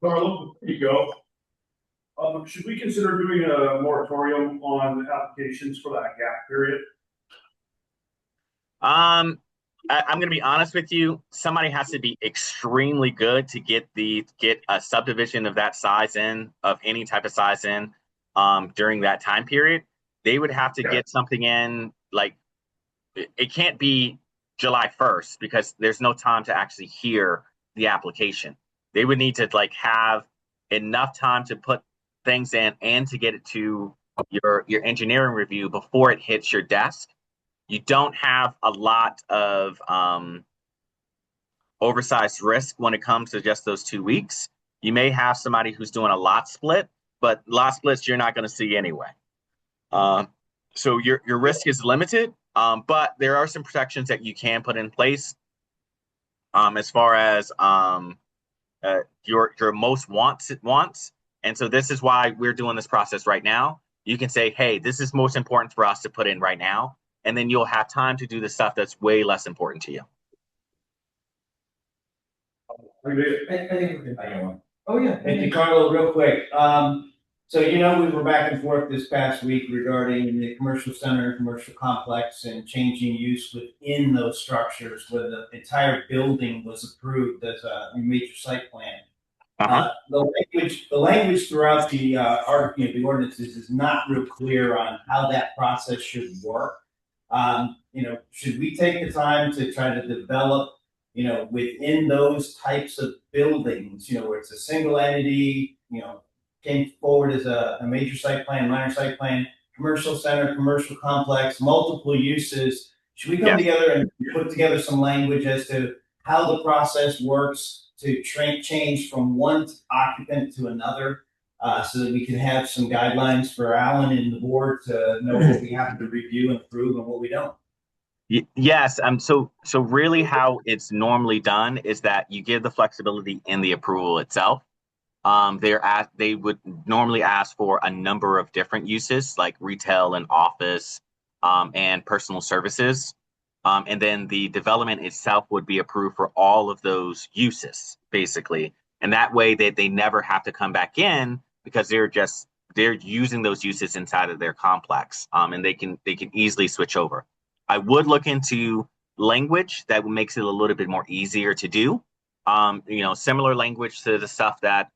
Carlo, here you go. Should we consider doing a moratorium on applications for that gap period? I'm going to be honest with you. Somebody has to be extremely good to get a subdivision of that size of any type of size during that time period. They would have to get something in, like, it can't be July 1st because there's no time to actually hear the application. They would need to have enough time to put things in and to get it to your engineering review before it hits your desk. You don't have a lot of oversized risk when it comes to just those 2 weeks. You may have somebody who's doing a lot split, but lot splits you're not going to see anyway. So your risk is limited, but there are some protections that you can put in place as far as your most wants. And so this is why we're doing this process right now. You can say, hey, this is most important for us to put in right now. And then you'll have time to do the stuff that's way less important to you. I think we're good. Oh, yeah. Hey, DeCarlo, real quick. So, we were back and forth this past week regarding the commercial center, commercial complex, and changing use within those structures where the entire building was approved as a major site plan. The language throughout the the ordinances is not real clear on how that process should work. Should we take the time to try to develop, within those types of buildings, where it's a single entity, came forward as a major site plan, minor site plan, commercial center, commercial complex, multiple uses. Should we come together and put together some language as to how the process works to change from one occupant to another, so that we can have some guidelines for Alan and the board to know what we have to review and approve and what we don't? Yes, so really how it's normally done is that you give the flexibility in the approval itself. They would normally ask for a number of different uses like retail and office, and personal services. And then the development itself would be approved for all of those uses, basically. And that way they never have to come back in because they're using those uses inside of their complex. And they can easily switch over. I would look into language that makes it a little bit more easier to do. Similar language to the stuff that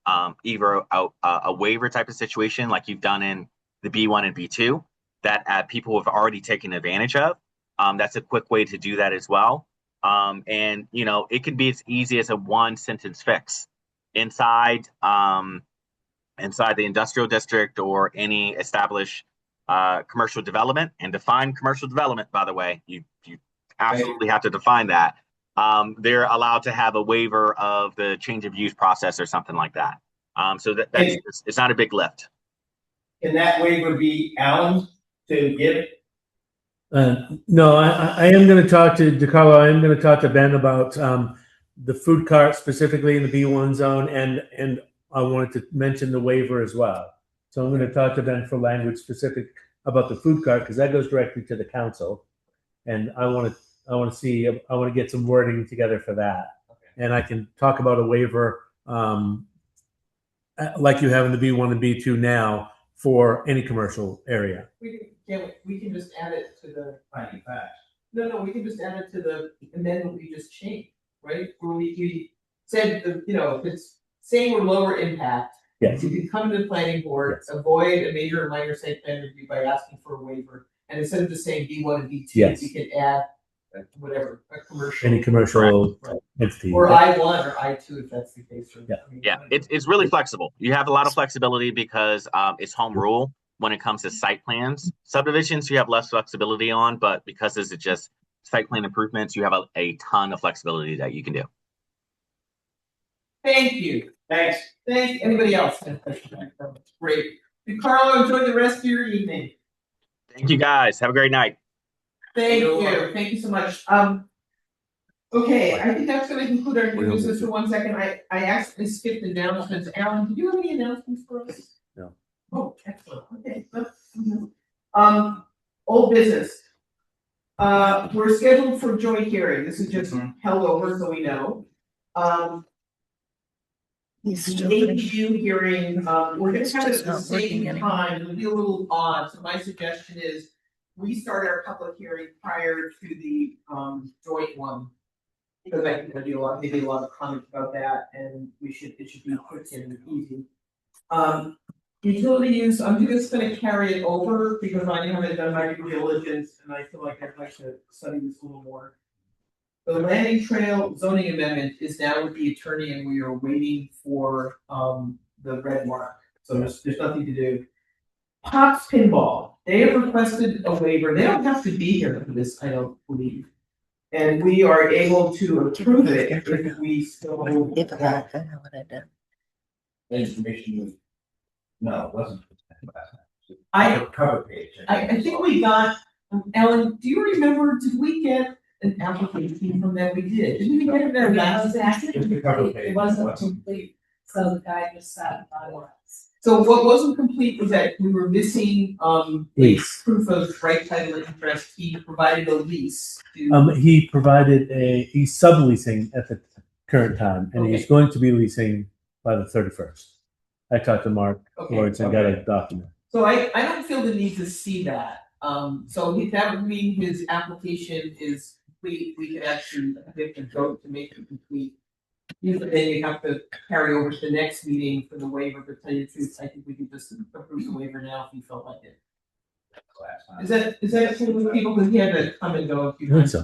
either a waiver type of situation like you've done in the B1 and B2 that people have already taken advantage of. That's a quick way to do that as well. And it can be as easy as a one sentence fix inside inside the industrial district or any established commercial development. And define commercial development, by the way, you absolutely have to define that. They're allowed to have a waiver of the change of use process or something like that. So it's not a big lift. Can that waiver be Alan to give? No, I am going to talk to DeCarlo. I am going to talk to Ben about the food cart specifically in the B1 zone, and I wanted to mention the waiver as well. So I'm going to talk to Ben for language specific about the food cart because that goes directly to the council, and I want to get some wording together for that, and I can talk about a waiver like you have in the B1 and B2 now for any commercial area. We can just add it to the finding facts. No, we can just add it to the amendment we just changed, right? Where we said if it's saying we're lower impact, yes, you can come to the planning board, yes, avoid a major or minor site plan review by asking for a waiver, and instead of just saying B1 and B2, yes, we can add whatever a commercial, any commercial entity, or I1 or I2 if that's the case. Yeah, it's really flexible. You have a lot of flexibility because it's home rule when it comes to site plans. Subdivisions you have less flexibility on, but because this is just site plan improvements, you have a ton of flexibility that you can do. Thank you. Thanks. Anybody else? Great. Carlo, enjoy the rest of your evening. Thank you guys. Have a great night. Thank you. Thank you so much. Okay, I think that's going to conclude our new business for 1 second. I actually skipped announcements. Alan, did you have any announcements for us? No. Oh, excellent. Okay. Old business. We're scheduled for joint hearing. This is just held over so we know. The APU hearing, we're going to have it at the same time. It'll be a little odd. So my suggestion is we start our public hearing prior to the joint one. Because I think there'll be a lot of comments about that, and it should be quick and easy. Utility use, I'm just going to carry it over because I haven't done my due diligence, and I feel like I'd like to study this a little more. The landing trail zoning amendment is now with the attorney, and we are waiting for the red mark. So there's nothing to do. Pops Pinball, they have requested a waiver. They don't have to be here for this, I don't believe. And we are able to approve it if we still hold that. Information was, no, it wasn't. Cover page. I think we got, Ellen, do you remember, did we get an application from them? We did. Didn't we get their last? It wasn't complete, so the guy just sat by once. So what wasn't complete was that we were missing lease. Proof of right title and interest. He provided a lease. He provided he's subleasing at the current time, and he's going to be leasing by the 31st. I talked to Mark Lawrence and got a document. So I don't feel the need to see that. So that would mean his application is complete. We could actually get the vote to make it complete. Usually then you have to carry over to the next meeting for the waiver, but to tell you the truth, I think we could just approve the waiver now if you felt like it. Is that true with people? Because he had to come and go a few times.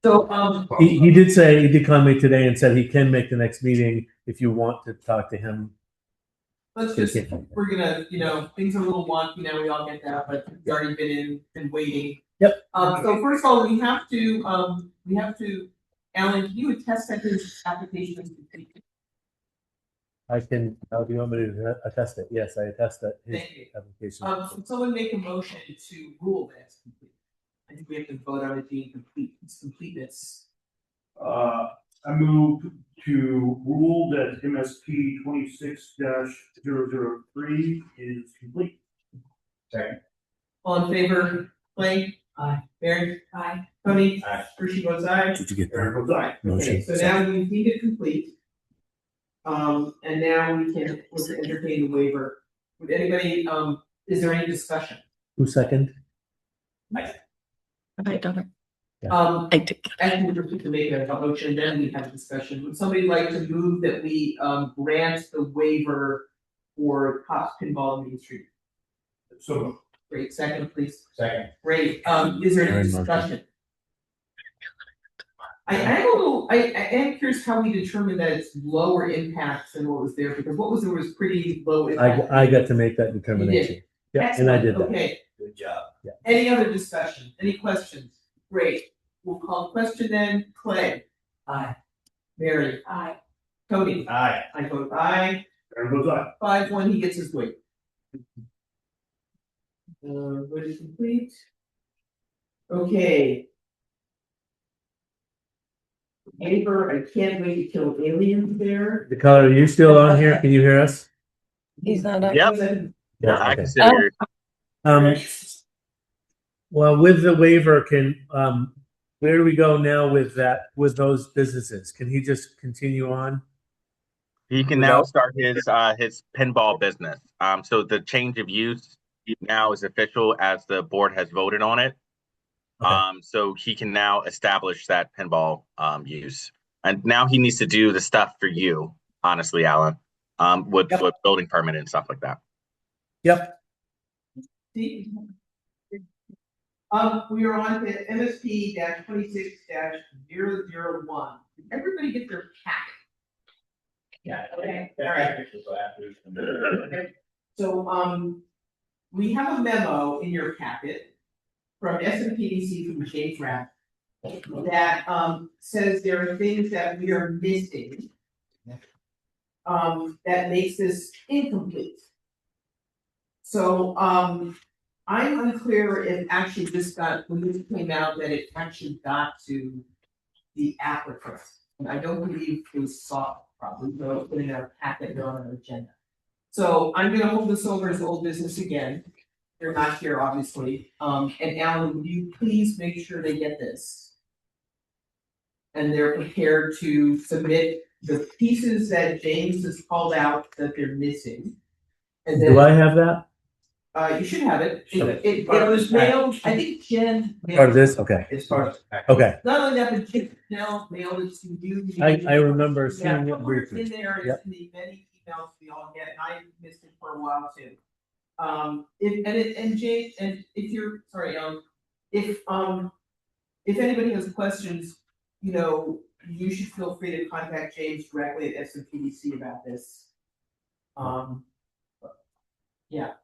So he did say, he did call me today and said he can make the next meeting if you want to talk to him. Let's just, we're gonna, things are a little wonky now, we all get that, but we've already been waiting. Yep. So first of all, we have to, Alan, can you attest that his application is complete? I can, do you want me to attest it? Yes, I attest that his application. Can someone make a motion to rule that it's complete? I think we have to vote on it being complete, its completeness. I move to rule that MSP 26-003 is complete. Second. All in favor, Clay? Aye. Mary? Aye. Tony? Aye. Hershey votes aye. Did you get Aaron that? votes aye. Okay, so now we deemed it complete. And now we can entertain the waiver. Would anybody, is there any discussion? Who second? I don't. I did. think we're going to make a motion, then we have a discussion. Would somebody like to move that we grant the waiver for Cops Pinball Main Street? So Great, second, please. Second. Great, is there any Aaron motion. discussion? I am a little, I am curious how we determined that it's lower impact than what was there, because what was there was pretty low impact. I got to make that determination. Yeah, and I did that. Okay, Good job. any other discussion, any questions? Great, we'll call the question then. Clay? Aye. Mary? Aye. Tony? Aye. I vote aye. Aaron votes aye. 5-1, he gets his weight. Ready to complete? Okay. Amber, I can't wait to kill aliens there. DeCarlo, are you still on here? Can you hear us? He's not up. Yep. Yeah, I okay. consider Well, with the waiver, where do we go now with that, with those businesses? Can he just continue on? he can now start his pinball business. So the change of use now is official as the board has voted on it. Okay. So he can now establish that pinball use. And now he needs to do the stuff for you, honestly, Alan, with building permit and stuff like that. Yep. See? We are on to MSP 26-001. Did everybody get their packet? Yeah. Okay. All right. So, we have a memo in your packet from SMPDC from James Rapp that, says there are things that we are missing, that makes this incomplete. So, I'm unclear if actually when this came out, that it actually got to the applicant. And I don't believe it was sought probably, so putting our packet on our agenda. So I'm gonna hold this over as old business again. They're not here, obviously. And Alan, would you please make sure they get this? And they're prepared to submit the pieces that James has called out that they're missing. And then. Do I have that? You should have it. Okay. It was mailed, I think Jen. Part of this? Okay. It's part of the package. Okay. Not only that, but Jen mailed it to you. I remember Yeah, seeing it somewhere briefly. in there is Yep. in the many emails we all get, and I missed it for a while too. Jay, and if you're, sorry, if anybody has questions, you should feel free to contact James directly at SMPDC about this. Yeah.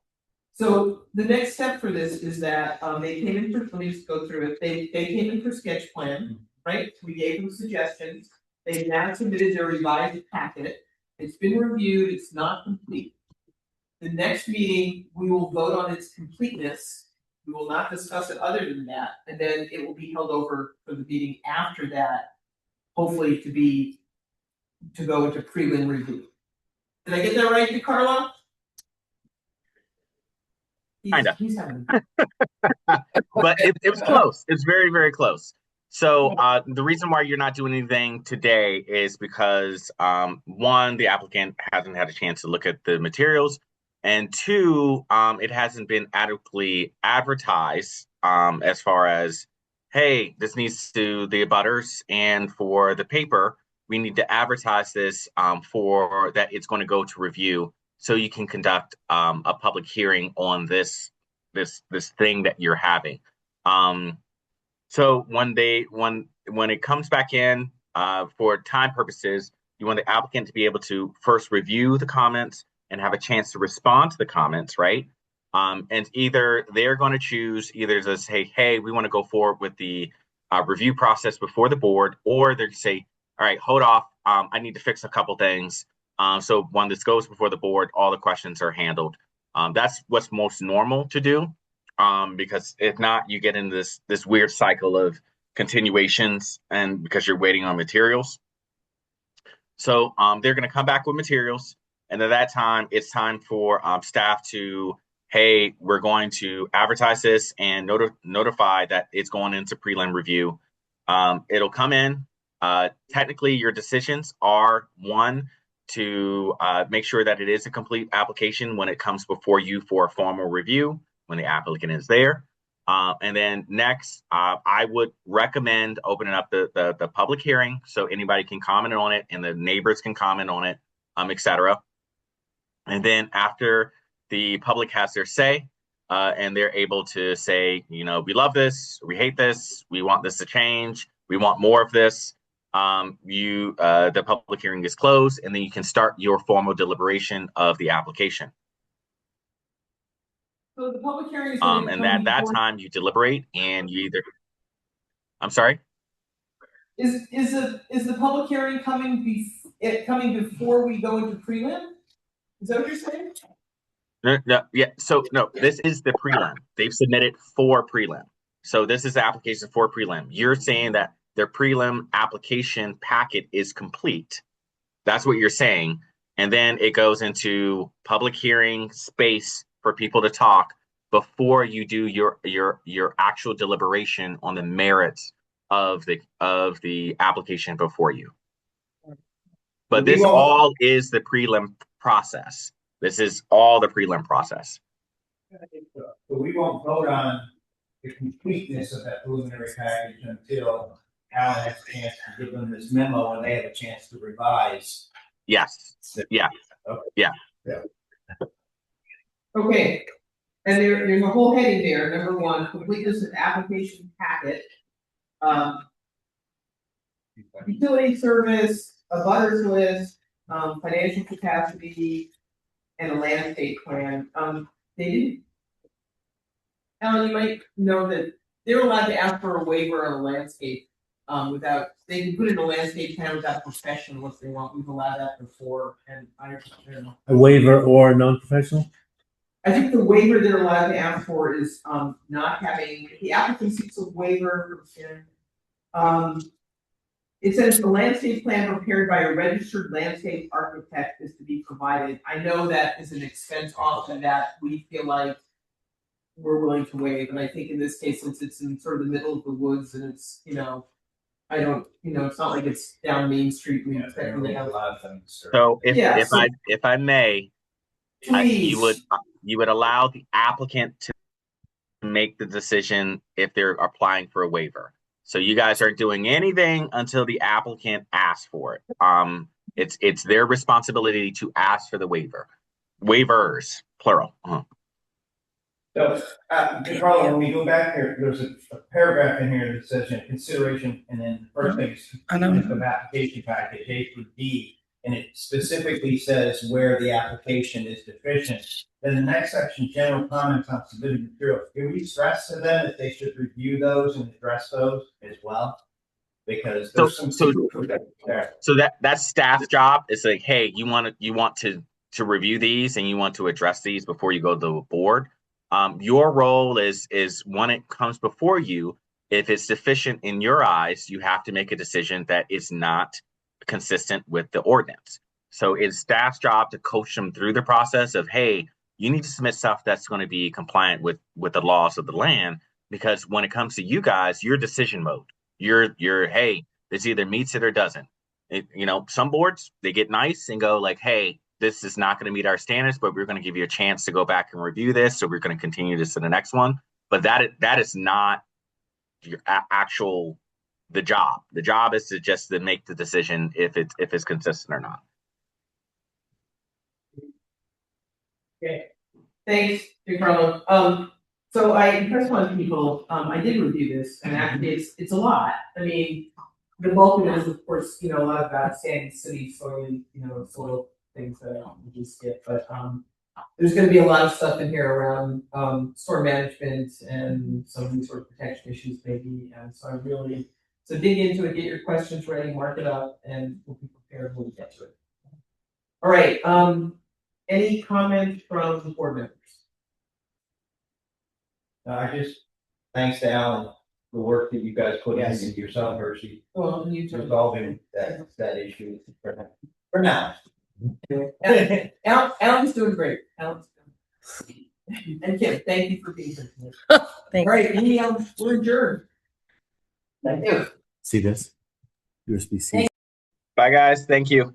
So the next step for this is that, they came in for, let me just go through it, they came in for sketch plan, right? We gave them suggestions, they've now submitted their revised packet, it's been reviewed, it's not complete. The next meeting, we will vote on its completeness, we will not discuss it other than that, and then it will be held over for the meeting after that, hopefully to go into prelim review. Did I get that right, DeCarlo? Kinda. He's having. But it was close. It's very, very close. So the reason why you're not doing anything today is because one, the applicant hasn't had a chance to look at the materials, and two, it hasn't been adequately advertised as far as, hey, this needs to the abutters, and for the paper, we need to advertise this for that it's going to go to review. So you can conduct a public hearing on this thing that you're having. So when it comes back in for time purposes, you want the applicant to be able to first review the comments and have a chance to respond to the comments, right? And either they're going to choose either to say, hey, we want to go forward with the review process before the board, or they're going to say, all right, hold off. I need to fix a couple things. So when this goes before the board, all the questions are handled. That's what's most normal to do. because if not, you get into this weird cycle of continuations, and because you're waiting on materials. So they're going to come back with materials, and at that time, it's time for staff to, hey, we're going to advertise this and notify that it's going into prelim review. It'll come in. Technically, your decisions are, one, to make sure that it is a complete application when it comes before you for a formal review, when the applicant is there. And then next, I would recommend opening up the public hearing so anybody can comment on it and the neighbors can comment on it, etc. And then after the public has their say, and they're able to say, you know, we love this, we hate this, we want this to change, we want more of this, the public hearing is closed, and then you can start your formal deliberation of the application. So the public hearing is. And at that time you deliberate, and you either, I'm sorry? Is the public hearing coming before we go into prelim? Is that what you're saying? No, this is the prelim. They've submitted for prelim. So this is the application for prelim. You're saying that their prelim application packet is complete. That's what you're saying. And then it goes into public hearing space for people to talk before you do your actual deliberation on the merits of the application before you. But this all is the prelim process. This is all the prelim process. But we won't vote on the completeness of that preliminary package until Alan has a chance to give them this memo and they have a chance to revise. Yes. Yeah. Okay. Yeah. Yeah. Okay. And there's a whole heading there. Number one, completeness of application packet. Utility service, a butters list, financial capacity, and a landscape plan. They didn't. Alan, you might know that they're allowed to ask for a waiver on a landscape without. They can put in a landscape plan without professional if they want. We've allowed that before, and I don't know. A waiver or non-professional? I think the waiver they're allowed to ask for is not having, if the applicant seeks a waiver, it says the landscape plan prepared by a registered landscape architect is to be provided. I know that is an expense often that we feel like we're willing to waive, and I think in this case, since it's in sort of the middle of the woods and it's, you know, I don't, you know, it's not like it's down Main Street. We expect them to have a lot of things. So if I may, you would allow the applicant to make the decision if they're applying for a waiver. So you guys aren't doing anything until the applicant asks for it. It's their responsibility to ask for the waiver. Waivers, plural. So, Carlo, when we go back here, there's a paragraph in here that says, you know, consideration, and then the first thing is the application package, A through D, and it specifically says where the application is deficient. Then the next section, general comments on submitted materials. Can we stress to them that they should review those and address those as well? Because there's so that's staff's job. It's like, hey, you want to review these and you want to address these before you go to the board. Your role is when it comes before you, if it's deficient in your eyes, you have to make a decision that is not consistent with the ordinance. So it's staff's job to coach them through the process of, hey, you need to submit stuff that's going to be compliant with the laws of the land, because when it comes to you guys, your decision mode, you're hey, this either meets it or doesn't. You know, some boards, they get nice and go like, hey, this is not going to meet our standards, but we're going to give you a chance to go back and review this. So we're going to continue this to the next one. But that is not your actual, the job. The job is to just to make the decision if it's consistent or not. Okay, thanks, Carlo. So I impressed on people. I did review this, and actually, it's a lot. I mean, the bulk of it is, of course, you know, a lot about sand, city, soil, you know, soil things that we just get. But there's going to be a lot of stuff in here around storm management and some resource protection issues, maybe. And so so dig into it, get your questions ready, mark it up, and we'll be prepared when we get to it. All right. Any comments from the board members? I just, thanks to Alan, the work that you guys put Yes. into yourself, Hershey, Well, you too. resolving that issue for now. Alan's doing great. Alan's doing. And Kim, thank you for being here. Thanks. Right, any else, we're adjourned. Thank you. See this? USB-C. Bye, guys. Thank you.